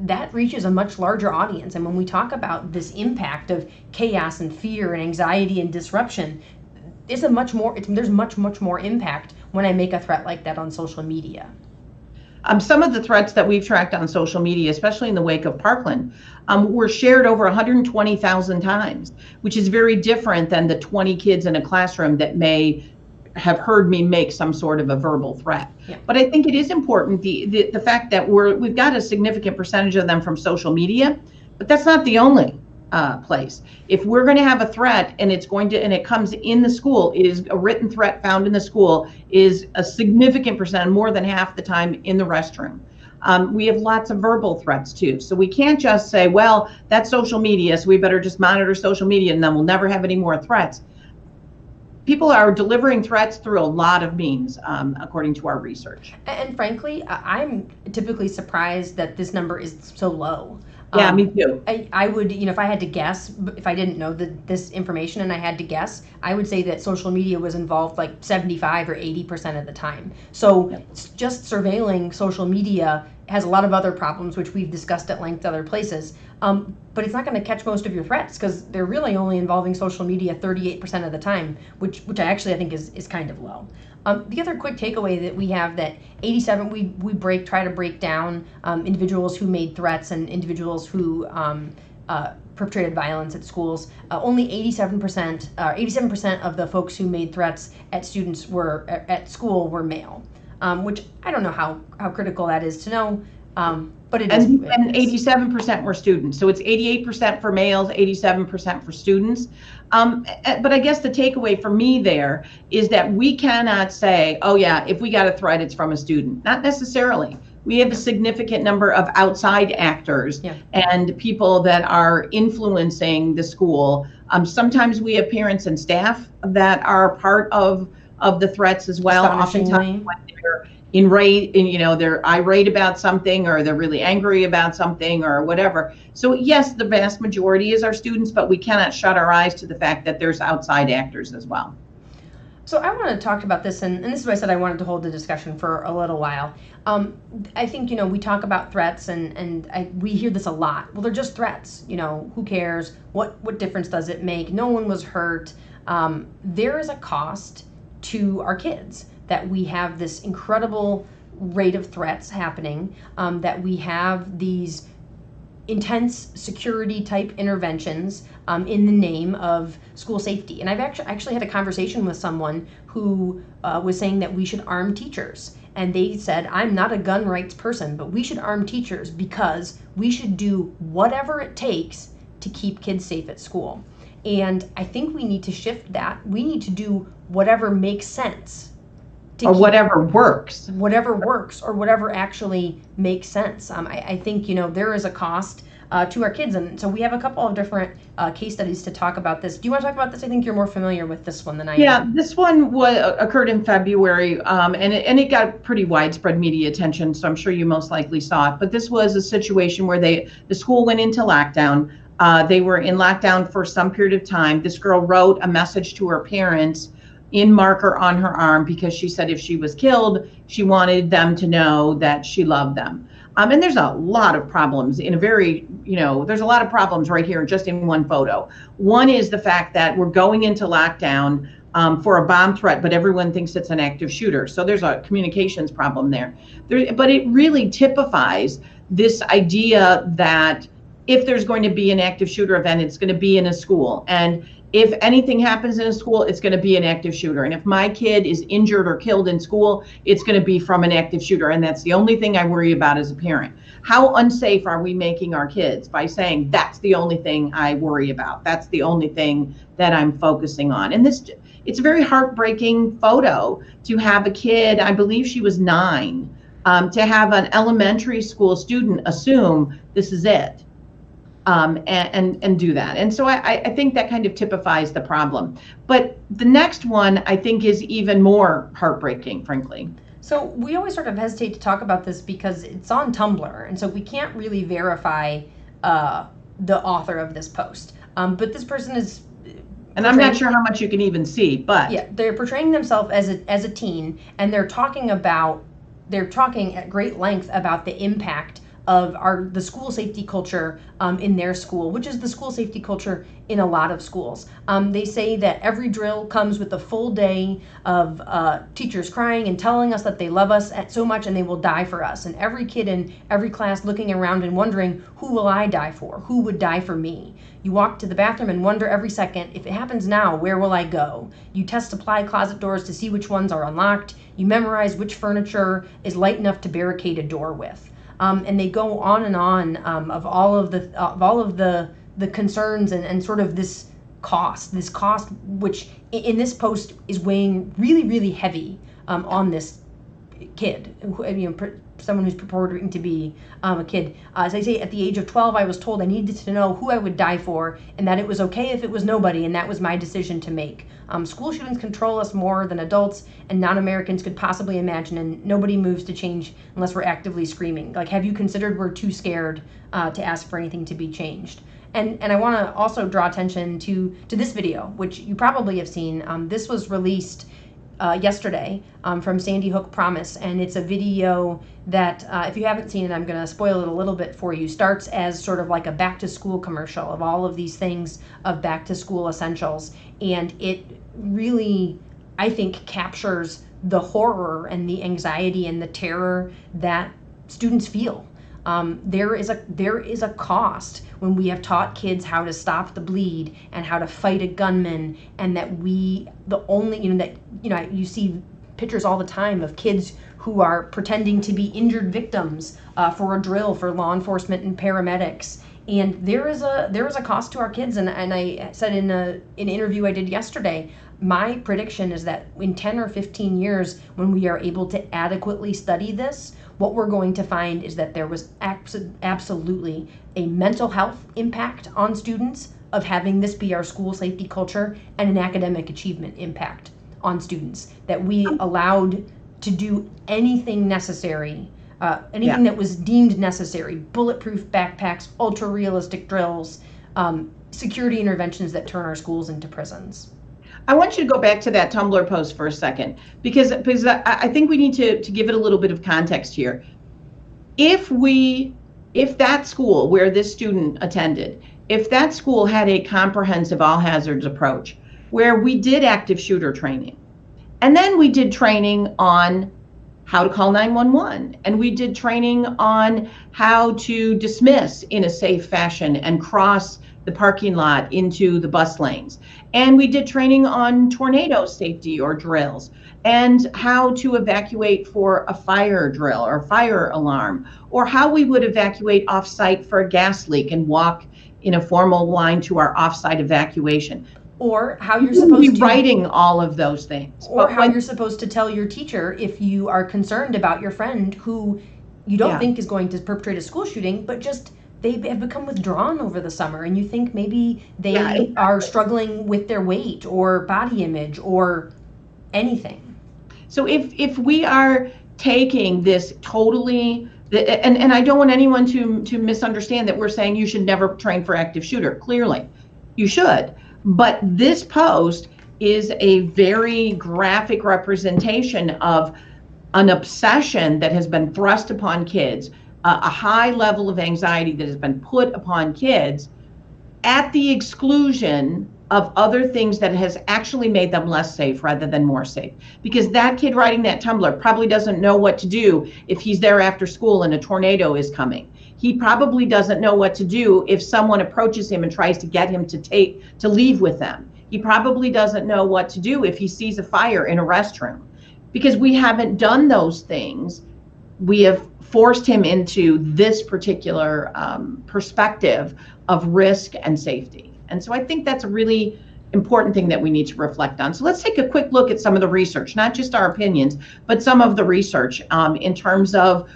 that reaches a much larger audience. And when we talk about this impact of chaos and fear and anxiety and disruption, there's much more impact when I make a threat like that on social media. Some of the threats that we've tracked on social media, especially in the wake of Parkland, were shared over 120,000 times, which is very different than the 20 kids in a classroom that may have heard me make some sort of a verbal threat. Yeah. But I think it is important, the fact that we've got a significant percentage of them from social media, but that's not the only place. If we're going to have a threat and it comes in the school, it is a written threat found in the school, is a significant percent, more than half the time, in the restroom. We have lots of verbal threats too. So we can't just say, well, that's social media, so we better just monitor social media and then we'll never have any more threats. People are delivering threats through a lot of means, according to our research. And frankly, I'm typically surprised that this number is so low. Yeah, me too. I would, if I had to guess, if I didn't know this information and I had to guess, I would say that social media was involved like 75 or 80% of the time. So just surveilling social media has a lot of other problems, which we've discussed at length other places. But it's not going to catch most of your threats because they're really only involving social media 38% of the time, which I think is kind of low. The other quick takeaway that we have that 87, we try to break down individuals who made threats and individuals who perpetrated violence at schools. Only 87% of the folks who made threats at students at school were male, which I don't know how critical that is to know. But it is. And 87% were students. So it's 88% for males, 87% for students. But I guess the takeaway for me there is that we cannot say, oh yeah, if we got a threat, it's from a student. Not necessarily. We have a significant number of outside actors and people that are influencing the school. Sometimes we have parents and staff that are part of the threats as well. Oftentimes when they're they're irate about something, or they're really angry about something, or whatever. So yes, the vast majority is our students, but we cannot shut our eyes to the fact that there's outside actors as well. So I want to talk about this, and this is why I said I wanted to hold the discussion for a little while. I think, we talk about threats, and we hear this a lot. Well, they're just threats. Who cares? What difference does it make? No one was hurt. There is a cost to our kids that we have this incredible rate of threats happening, that we have these intense security type interventions in the name of school safety. And I've actually had a conversation with someone who was saying that we should arm teachers. And they said, I'm not a gun rights person, but we should arm teachers because we should do whatever it takes to keep kids safe at school. And I think we need to shift that. We need to do whatever makes sense. Or whatever works. Whatever works, or whatever actually makes sense. I think, there is a cost to our kids. And so we have a couple of different case studies to talk about this. Do you want to talk about this? I think you're more familiar with this one than I am. Yeah, this one occurred in February, and it got pretty widespread media attention, so I'm sure you most likely saw it. But this was a situation where the school went into lockdown. They were in lockdown for some period of time. This girl wrote a message to her parents in marker on her arm because she said if she was killed, she wanted them to know that she loved them. And there's a lot of problems in there's a lot of problems right here just in one photo. One is the fact that we're going into lockdown for a bomb threat, but everyone thinks it's an active shooter. So there's a communications problem there. But it really typifies this idea that if there's going to be an active shooter event, it's going to be in a school. And if anything happens in a school, it's going to be an active shooter. And if my kid is injured or killed in school, it's going to be from an active shooter. And that's the only thing I worry about as a parent. How unsafe are we making our kids by saying that's the only thing I worry about? That's the only thing that I'm focusing on. And it's a very heartbreaking photo to have a kid, I believe she was 9, to have an elementary school student assume this is it. And do that. And so I think that kind of typifies the problem. But the next one I think is even more heartbreaking, frankly. So we always sort of hesitate to talk about this because it's on Tumblr, and so we can't really verify the author of this post. But this person is, and I'm not sure how much you can even see, but yeah, they're portraying themselves as a teen, and they're talking at great length about the impact of the school safety culture in their school, which is the school safety culture in a lot of schools. They say that every drill comes with a full day of teachers crying and telling us that they love us so much and they will die for us. And every kid in every class looking around and wondering, who will I die for? Who would die for me? You walk to the bathroom and wonder every second, if it happens now, where will I go? You test supply closet doors to see which ones are unlocked. You memorize which furniture is light enough to barricade a door with. And they go on and on of all of the concerns and sort of this cost, which in this post is weighing really, really heavy on this kid, someone who's purporting to be a kid. As I say, at the age of 12, I was told I needed to know who I would die for and that it was okay if it was nobody, and that was my decision to make. School shootings control us more than adults and non-Americans could possibly imagine, and nobody moves to change unless we're actively screaming. Like, have you considered we're too scared to ask for anything to be changed? And I want to also draw attention to this video, which you probably have seen. This was released yesterday from Sandy Hook Promise, and it's a video that if you haven't seen it, I'm going to spoil it a little bit for you. Starts as sort of like a back to school commercial of all of these things of back to school essentials, and it really, I think, captures the horror and the anxiety and the terror that students feel. There is a cost when we have taught kids how to stop the bleed and how to fight a gunman, and that you see pictures all the time of kids who are pretending to be injured victims for a drill for law enforcement and paramedics. And there is a cost to our kids, and I said in an interview I did yesterday, my prediction is that in 10 or 15 years, when we are able to adequately study this, what we're going to find is that there was absolutely a mental health impact on students of having this be our school safety culture, and an academic achievement impact on students, that we allowed to do anything necessary, that was deemed necessary, bulletproof backpacks, ultra realistic drills, security interventions that turn our schools into prisons. I want you to go back to that Tumblr post for a second, because I think we need to give it a little bit of context here. If that school where this student attended, if that school had a comprehensive all hazards approach where we did active shooter training, and then we did training on how to call 911, and we did training on how to dismiss in a safe fashion and cross the parking lot into the bus lanes. And we did training on tornado safety or drills, and how to evacuate for a fire drill or fire alarm, or how we would evacuate off-site for a gas leak and walk in a formal line to our off-site evacuation. Or how you're supposed to writing all of those things. Or how you're supposed to tell your teacher if you are concerned about your friend who you don't think is going to perpetrate a school shooting, but just they have become withdrawn over the summer, and you think maybe they are struggling with their weight or body image or anything. So if we are taking this totally, and I don't want anyone to misunderstand that we're saying you should never train for active shooter. Clearly, you should. But this post is a very graphic representation of an obsession that has been thrust upon kids, a high level of anxiety that has been put upon kids at the exclusion of other things that has actually made them less safe rather than more safe. Because that kid writing that Tumblr probably doesn't know what to do if he's there after school and a tornado is coming. He probably doesn't know what to do if someone approaches him and tries to get him to leave with them. He probably doesn't know what to do if he sees a fire in a restroom. Because we haven't done those things, we have forced him into this particular perspective of risk and safety. And so I think that's a really important thing that we need to reflect on. So let's take a quick look at some of the research, not just our opinions, but some of the research in terms of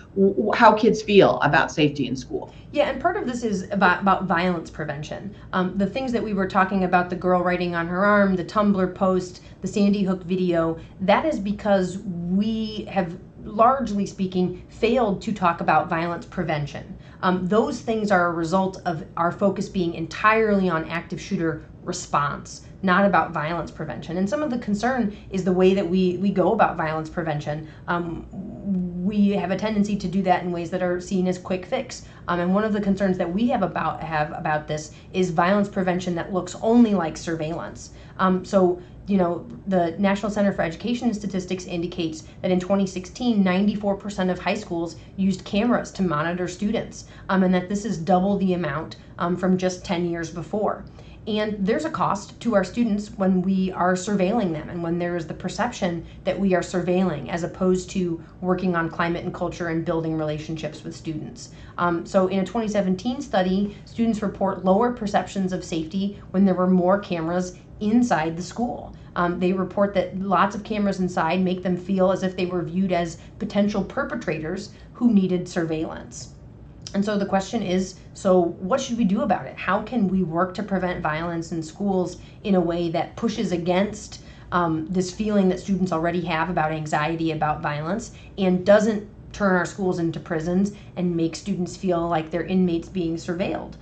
how kids feel about safety in school. Yeah, and part of this is about violence prevention. The things that we were talking about, the girl writing on her arm, the Tumblr post, the Sandy Hook video, that is because we have, largely speaking, failed to talk about violence prevention. Those things are a result of our focus being entirely on active shooter response, not about violence prevention. And some of the concern is the way that we go about violence prevention. We have a tendency to do that in ways that are seen as quick fix. And one of the concerns that we have about this is violence prevention that looks only like surveillance. So the National Center for Education Statistics indicates that in 2016, 94% of high schools used cameras to monitor students, and that this is double the amount from just 10 years before. And there's a cost to our students when we are surveilling them and when there is the perception that we are surveilling as opposed to working on climate and culture and building relationships with students. So in a 2017 study, students report lower perceptions of safety when there were more cameras inside the school. They report that lots of cameras inside make them feel as if they were viewed as potential perpetrators who needed surveillance. And so the question is, so what should we do about it? How can we work to prevent violence in schools in a way that pushes against this feeling that students already have about anxiety about violence and doesn't turn our schools into prisons and make students feel like they're inmates being surveilled?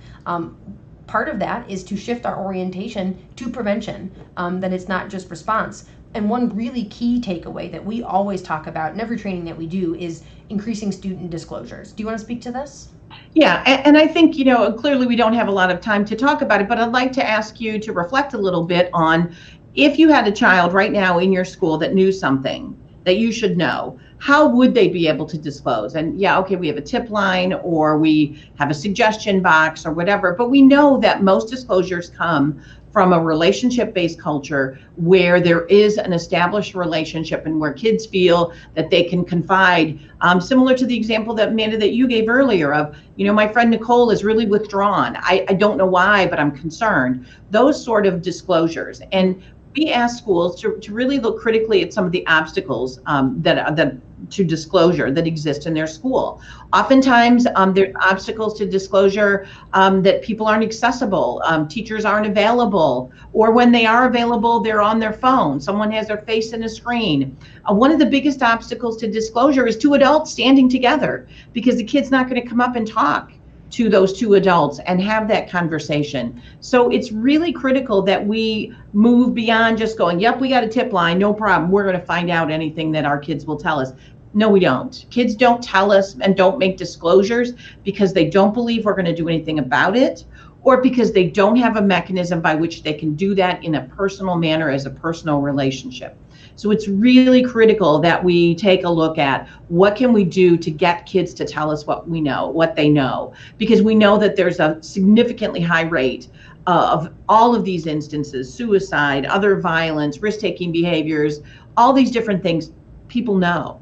Part of that is to shift our orientation to prevention, that it's not just response. And one really key takeaway that we always talk about in every training that we do is increasing student disclosures. Do you want to speak to this? Yeah, and I think, clearly we don't have a lot of time to talk about it, but I'd like to ask you to reflect a little bit on if you had a child right now in your school that knew something that you should know, how would they be able to disclose? And yeah, okay, we have a tip line or we have a suggestion box or whatever, but we know that most disclosures come from a relationship-based culture where there is an established relationship and where kids feel that they can confide, similar to the example that Amanda, that you gave earlier of, my friend Nicole is really withdrawn. I don't know why, but I'm concerned. Those sort of disclosures. And we ask schools to really look critically at some of the obstacles that to disclosure that exist in their school. Oftentimes, there's obstacles to disclosure that people aren't accessible, teachers aren't available, or when they are available, they're on their phone. Someone has their face in a screen. One of the biggest obstacles to disclosure is two adults standing together because the kid's not going to come up and talk to those two adults and have that conversation. So it's really critical that we move beyond just going, yep, we got a tip line, no problem, we're going to find out anything that our kids will tell us. No, we don't. Kids don't tell us and don't make disclosures because they don't believe we're going to do anything about it, or because they don't have a mechanism by which they can do that in a personal manner as a personal relationship. So it's really critical that we take a look at what can we do to get kids to tell us what we know, what they know, because we know that there's a significantly high rate of all of these instances, suicide, other violence, risk-taking behaviors, all these different things people know,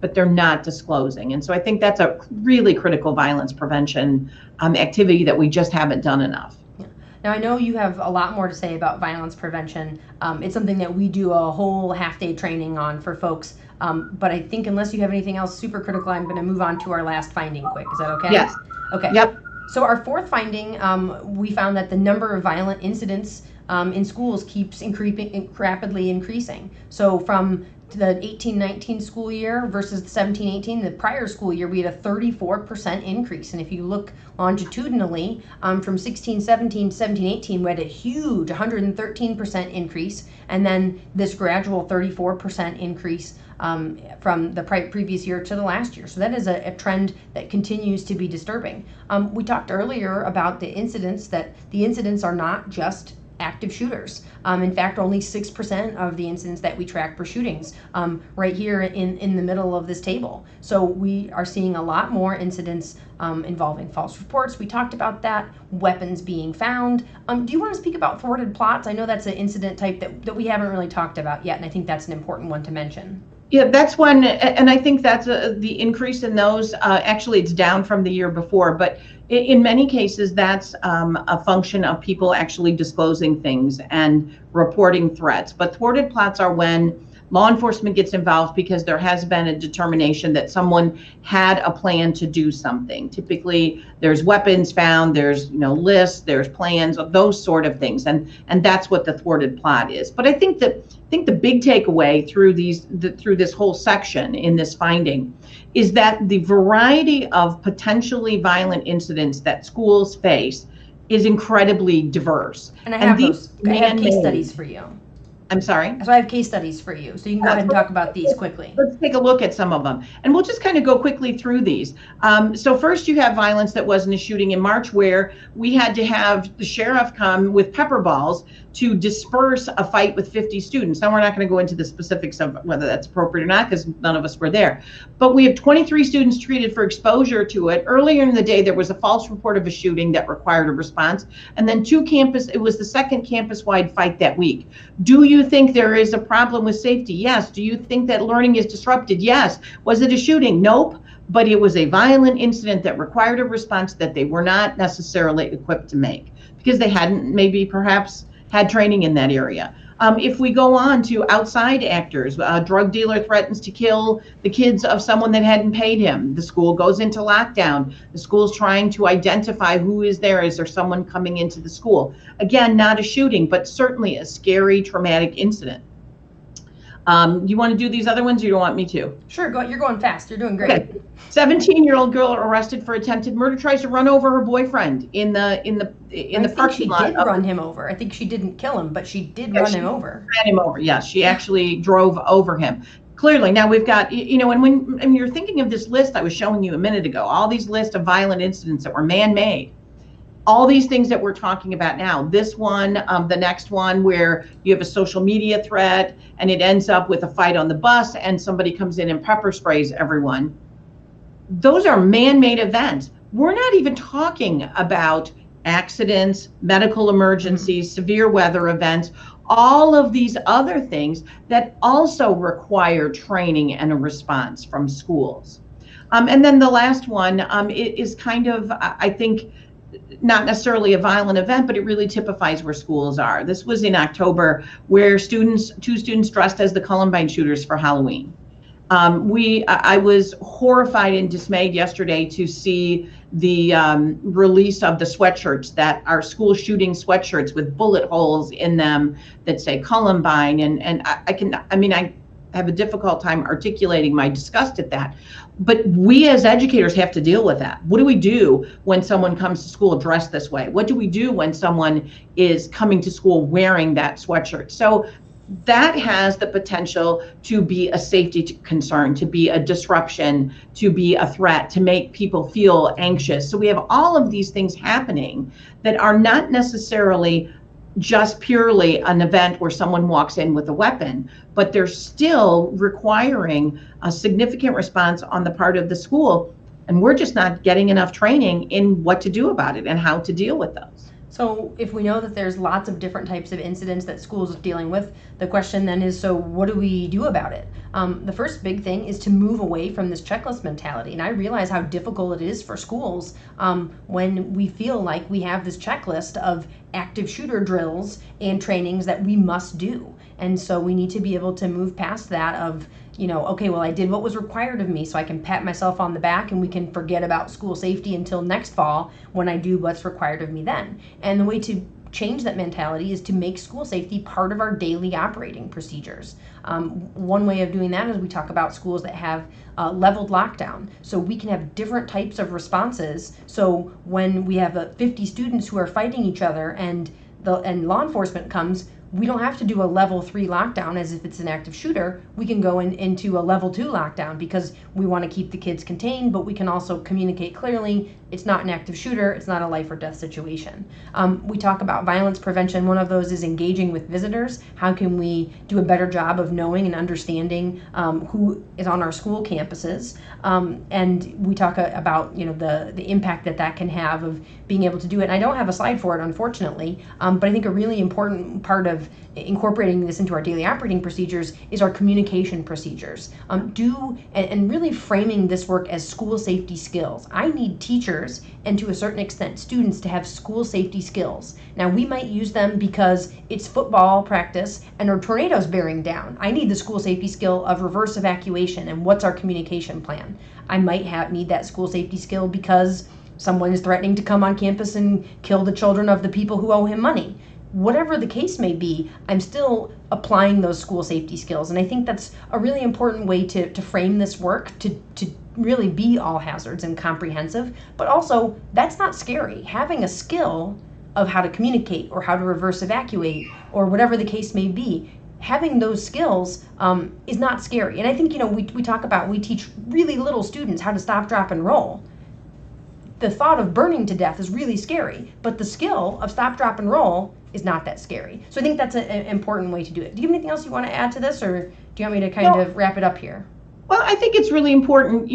but they're not disclosing. And so I think that's a really critical violence prevention activity that we just haven't done enough. Now, I know you have a lot more to say about violence prevention. It's something that we do a whole half-day training on for folks. But I think unless you have anything else super critical, I'm going to move on to our last finding quick. Is that okay? Yes. Okay. Yep. So our fourth finding, we found that the number of violent incidents in schools keeps rapidly increasing. So from the 18-19 school year versus the 17-18, the prior school year, we had a 34% increase. And if you look longitudinally, from 16-17 to 17-18, we had a huge 113% increase, and then this gradual 34% increase from the previous year to the last year. So that is a trend that continues to be disturbing. We talked earlier about the incidents, that the incidents are not just active shooters. In fact, only 6% of the incidents that we track were shootings, right here in the middle of this table. So we are seeing a lot more incidents involving false reports. We talked about that, weapons being found. Do you want to speak about thwarted plots? I know that's an incident type that we haven't really talked about yet, and I think that's an important one to mention. Yeah, that's one, and I think that's the increase in those. Actually, it's down from the year before, but in many cases, that's a function of people actually disclosing things and reporting threats. But thwarted plots are when law enforcement gets involved because there has been a determination that someone had a plan to do something. Typically, there's weapons found, there's lists, there's plans, those sort of things, and that's what the thwarted plot is. But I think the big takeaway through this whole section in this finding is that the variety of potentially violent incidents that schools face is incredibly diverse. And I have case studies for you. I'm sorry? So I have case studies for you. So you can go ahead and talk about these quickly. Let's take a look at some of them. And we'll just kind of go quickly through these. So first you have violence that wasn't a shooting in March, where we had to have the sheriff come with pepper balls to disperse a fight with 50 students. Now, we're not going to go into the specifics of whether that's appropriate or not, because none of us were there. But we have 23 students treated for exposure to it. Earlier in the day, there was a false report of a shooting that required a response. And then it was the second campus-wide fight that week. Do you think there is a problem with safety? Yes. Do you think that learning is disrupted? Yes. Was it a shooting? Nope. But it was a violent incident that required a response that they were not necessarily equipped to make, because they hadn't perhaps had training in that area. If we go on to outside actors, a drug dealer threatens to kill the kids of someone that hadn't paid him. The school goes into lockdown. The school's trying to identify who is there. Is there someone coming into the school? Again, not a shooting, but certainly a scary, traumatic incident. You want to do these other ones, or you don't want me to? Sure, you're going fast. You're doing great. Okay. 17-year-old girl arrested for attempted murder, tries to run over her boyfriend in the parking lot. She did run him over. I think she didn't kill him, but she did run him over. Ran him over. Yes, she actually drove over him. Clearly, now we've got, and when you're thinking of this list I was showing you a minute ago, all these lists of violent incidents that were man-made, all these things that we're talking about now, this one, the next one where you have a social media threat and it ends up with a fight on the bus and somebody comes in and pepper sprays everyone. Those are man-made events. We're not even talking about accidents, medical emergencies, severe weather events, all of these other things that also require training and a response from schools. And then the last one is kind of, I think, not necessarily a violent event, but it really typifies where schools are. This was in October, where two students dressed as the Columbine shooters for Halloween. I was horrified and dismayed yesterday to see the release of the sweatshirts that are school shooting sweatshirts with bullet holes in them that say Columbine. And have a difficult time articulating my disgust at that. But we as educators have to deal with that. What do we do when someone comes to school dressed this way? What do we do when someone is coming to school wearing that sweatshirt? So that has the potential to be a safety concern, to be a disruption, to be a threat, to make people feel anxious. So we have all of these things happening that are not necessarily just purely an event where someone walks in with a weapon, but they're still requiring a significant response on the part of the school. And we're just not getting enough training in what to do about it and how to deal with those. So if we know that there's lots of different types of incidents that schools are dealing with, the question then is, so what do we do about it? The first big thing is to move away from this checklist mentality. And I realize how difficult it is for schools when we feel like we have this checklist of active shooter drills and trainings that we must do. And so we need to be able to move past that of, okay, well, I did what was required of me, so I can pat myself on the back and we can forget about school safety until next fall when I do what's required of me then. And the way to change that mentality is to make school safety part of our daily operating procedures. One way of doing that is we talk about schools that have leveled lockdown. So we can have different types of responses. So when we have 50 students who are fighting each other and law enforcement comes, we don't have to do a level 3 lockdown as if it's an active shooter. We can go into a level 2 lockdown because we want to keep the kids contained, but we can also communicate clearly it's not an active shooter, it's not a life or death situation. We talk about violence prevention. One of those is engaging with visitors. How can we do a better job of knowing and understanding who is on our school campuses? And we talk about the impact that can have of being able to do it. And I don't have a slide for it, unfortunately, but I think a really important part of incorporating this into our daily operating procedures is our communication procedures. And really framing this work as school safety skills. I need teachers and to a certain extent students to have school safety skills. Now we might use them because it's football practice and a tornado's bearing down. I need the school safety skill of reverse evacuation and what's our communication plan. I might need that school safety skill because someone is threatening to come on campus and kill the children of the people who owe him money. Whatever the case may be, I'm still applying those school safety skills. And I think that's a really important way to frame this work, to really be all hazards and comprehensive. But also, that's not scary. Having a skill of how to communicate or how to reverse evacuate or whatever the case may be, having those skills is not scary. And I think, we teach really little students how to stop, drop, and roll. The thought of burning to death is really scary, but the skill of stop, drop, and roll is not that scary. So I think that's an important way to do it. Do you have anything else you want to add to this, or do you want me to kind of wrap it up here? Well, I think it's really important,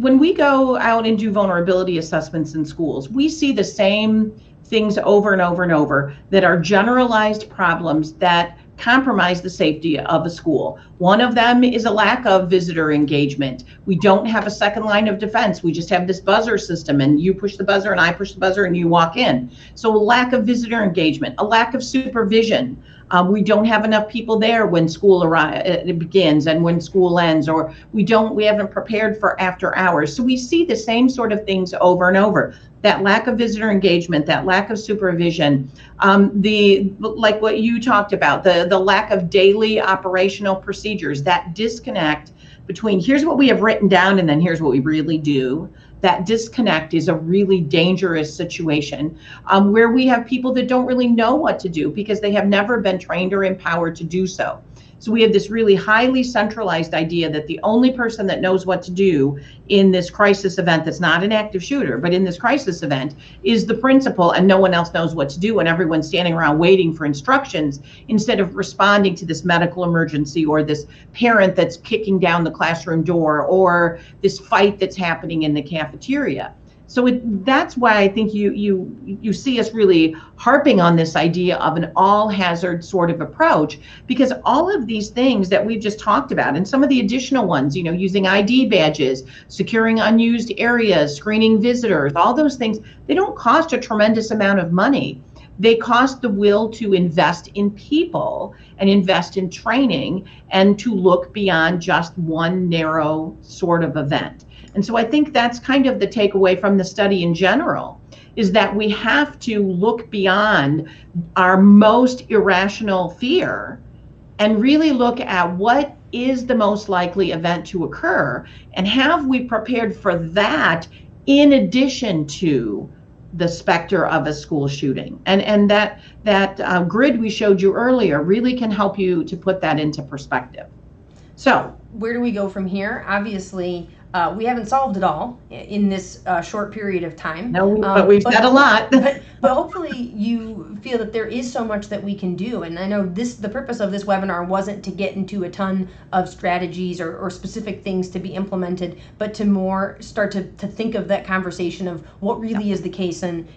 when we go out and do vulnerability assessments in schools, we see the same things over and over and over that are generalized problems that compromise the safety of a school. One of them is a lack of visitor engagement. We don't have a second line of defense. We just have this buzzer system, and you push the buzzer and I push the buzzer and you walk in. So a lack of visitor engagement, a lack of supervision. We don't have enough people there when school begins and when school ends, or we haven't prepared for after hours. So we see the same sort of things over and over. That lack of visitor engagement, that lack of supervision, like what you talked about, the lack of daily operational procedures, that disconnect between here's what we have written down and then here's what we really do. That disconnect is a really dangerous situation where we have people that don't really know what to do because they have never been trained or empowered to do so. So we have this really highly centralized idea that the only person that knows what to do in this crisis event that's not an active shooter, but in this crisis event is the principal, and no one else knows what to do, and everyone's standing around waiting for instructions instead of responding to this medical emergency or this parent that's kicking down the classroom door or this fight that's happening in the cafeteria. So that's why I think you see us really harping on this idea of an all hazard sort of approach, because all of these things that we've just talked about and some of the additional ones, using ID badges, securing unused areas, screening visitors, all those things, they don't cost a tremendous amount of money. They cost the will to invest in people and invest in training and to look beyond just one narrow sort of event. And so I think that's kind of the takeaway from the study in general, is that we have to look beyond our most irrational fear and really look at what is the most likely event to occur? And have we prepared for that in addition to the specter of a school shooting? And that grid we showed you earlier really can help you to put that into perspective. So where do we go from here? Obviously, we haven't solved it all in this short period of time. No, but we've said a lot. but hopefully you feel that there is so much that we can do. And I know the purpose of this webinar wasn't to get into a ton of strategies or specific things to be implemented, but to more start to think of that conversation of what really is the case and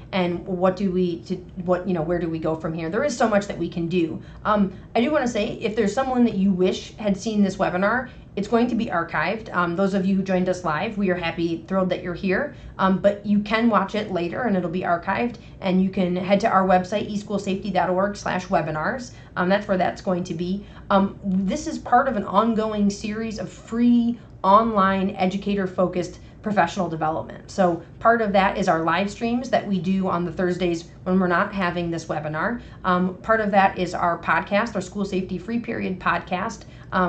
where do we go from here? There is so much that we can do. I do want to say, if there's someone that you wish had seen this webinar, it's going to be archived. Those of you who joined us live, we are thrilled that you're here, but you can watch it later and it'll be archived, and you can head to our website, eschoolsafety.org/webinars. That's where that's going to be. This is part of an ongoing series of free online educator-focused professional development. So part of that is our live streams that we do on the Thursdays when we're not having this webinar. Part of that is our podcast, our School Safety Free Period podcast,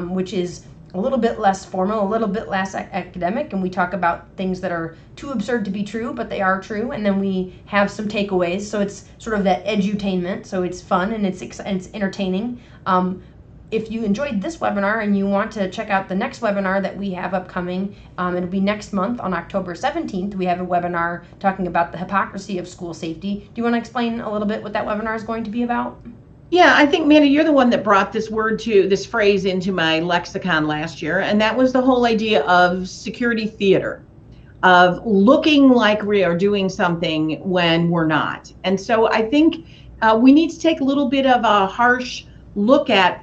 which is a little bit less formal, a little bit less academic, and we talk about things that are too absurd to be true, but they are true, and then we have some takeaways, so it's sort of that edutainment, so it's fun and it's entertaining. If you enjoyed this webinar and you want to check out the next webinar that we have upcoming, it'll be next month on October 17th. We have a webinar talking about the hypocrisy of school safety. Do you want to explain a little bit what that webinar is going to be about? Yeah, I think, Mandy, you're the one that brought this phrase into my lexicon last year, and that was the whole idea of security theater, of looking like we are doing something when we're not. And so I think we need to take a little bit of a harsh look at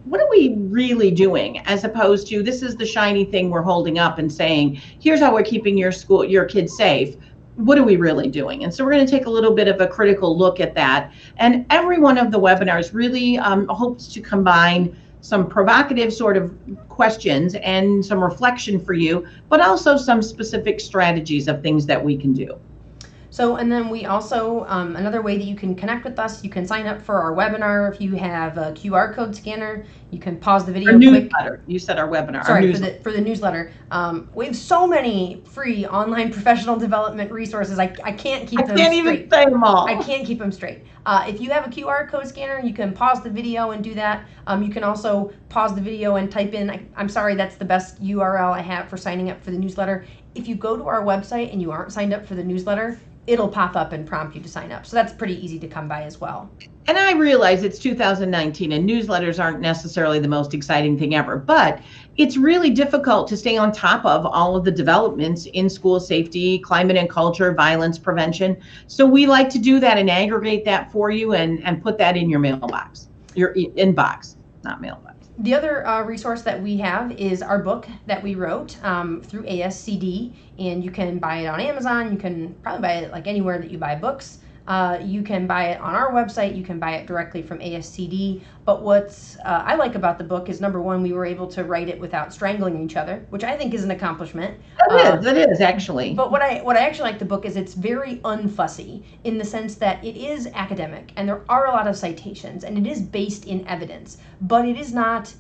what are we really doing, as opposed to this is the shiny thing we're holding up and saying, here's how we're keeping your kids safe. What are we really doing? And so we're going to take a little bit of a critical look at that. And every one of the webinars really hopes to combine some provocative sort of questions and some reflection for you, but also some specific strategies of things that we can do. So, and then we also, another way that you can connect with us, you can sign up for our webinar. If you have a QR code scanner, you can pause the video. Our newsletter. You said our webinar. Sorry, for the newsletter. We have so many free online professional development resources. I can't keep them straight. I can't even say them all. I can't keep them straight. If you have a QR code scanner, you can pause the video and do that. You can also pause the video and type in, I'm sorry, that's the best URL I have for signing up for the newsletter. If you go to our website and you aren't signed up for the newsletter, it'll pop up and prompt you to sign up. So that's pretty easy to come by as well. And I realize it's 2019 and newsletters aren't necessarily the most exciting thing ever, but it's really difficult to stay on top of all of the developments in school safety, climate and culture, violence prevention. So we like to do that and aggregate that for you and put that in your mailbox, your inbox, not mailbox. The other resource that we have is our book that we wrote through ASCD, and you can buy it on Amazon. You can probably buy it like anywhere that you buy books. You can buy it on our website. You can buy it directly from ASCD. But what's I like about the book is, number one, we were able to write it without strangling each other, which I think is an accomplishment. That is actually. But what I actually like the book is it's very unfussy in the sense that it is academic and there are a lot of citations and it is based in evidence, but it is not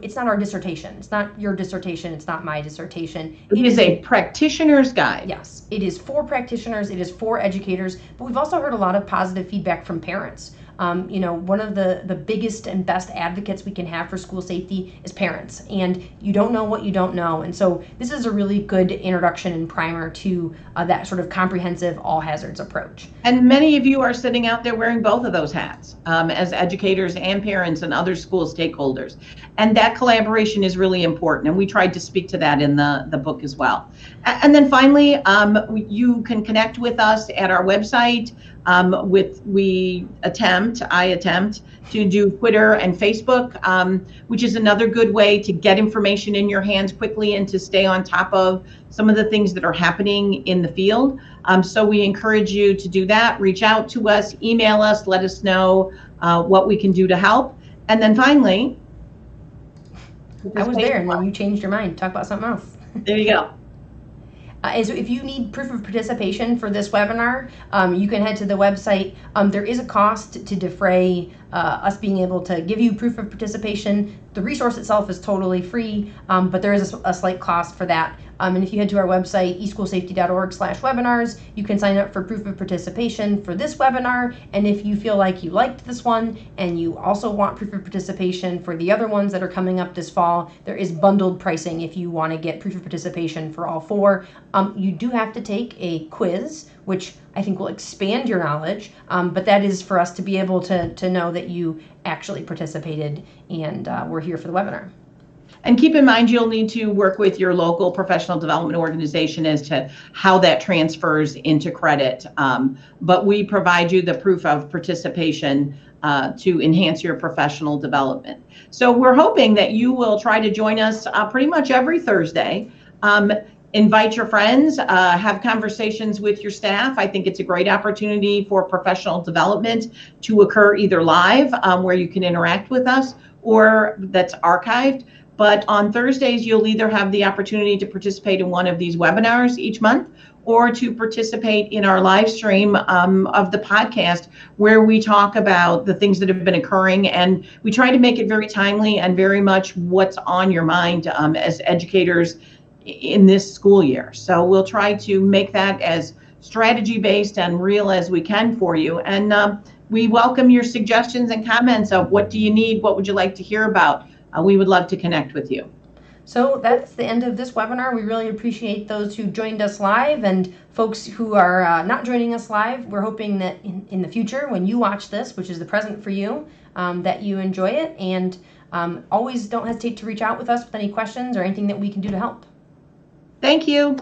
it's not our dissertation. It's not your dissertation. It's not my dissertation. It is a practitioner's guide. Yes, it is for practitioners. It is for educators. But we've also heard a lot of positive feedback from parents. One of the biggest and best advocates we can have for school safety is parents. And you don't know what you don't know. And so this is a really good introduction and primer to that sort of comprehensive all hazards approach. And many of you are sitting out there wearing both of those hats as educators and parents and other school stakeholders. And that collaboration is really important. And we tried to speak to that in the book as well. And then finally, you can connect with us at our website. I attempt to do Twitter and Facebook, which is another good way to get information in your hands quickly and to stay on top of some of the things that are happening in the field. So we encourage you to do that. Reach out to us, email us, let us know what we can do to help. And then finally, I was there and then you changed your mind. Talk about something else. There you go. So if you need proof of participation for this webinar, you can head to the website. There is a cost to defray us being able to give you proof of participation. The resource itself is totally free, but there is a slight cost for that. And if you head to our website, eschoolsafety.org/webinars, you can sign up for proof of participation for this webinar. And if you feel like you liked this one and you also want proof of participation for the other ones that are coming up this fall, there is bundled pricing if you want to get proof of participation for all four. You do have to take a quiz, which I think will expand your knowledge, but that is for us to be able to know that you actually participated and were here for the webinar. And keep in mind, you'll need to work with your local professional development organization as to how that transfers into credit. But we provide you the proof of participation to enhance your professional development. So we're hoping that you will try to join us pretty much every Thursday. Invite your friends, have conversations with your staff. I think it's a great opportunity for professional development to occur either live, where you can interact with us, or that's archived. But on Thursdays, you'll either have the opportunity to participate in one of these webinars each month, or to participate in our live stream of the podcast, where we talk about the things that have been occurring, and we try to make it very timely and very much what's on your mind as educators in this school year. So we'll try to make that as strategy-based and real as we can for you. And we welcome your suggestions and comments of what do you need, what would you like to hear about. We would love to connect with you. So that's the end of this webinar. We really appreciate those who joined us live, and folks who are not joining us live. We're hoping that in the future, when you watch this, which is the present for you, that you enjoy it. And always don't hesitate to reach out with us with any questions or anything that we can do to help. Thank you.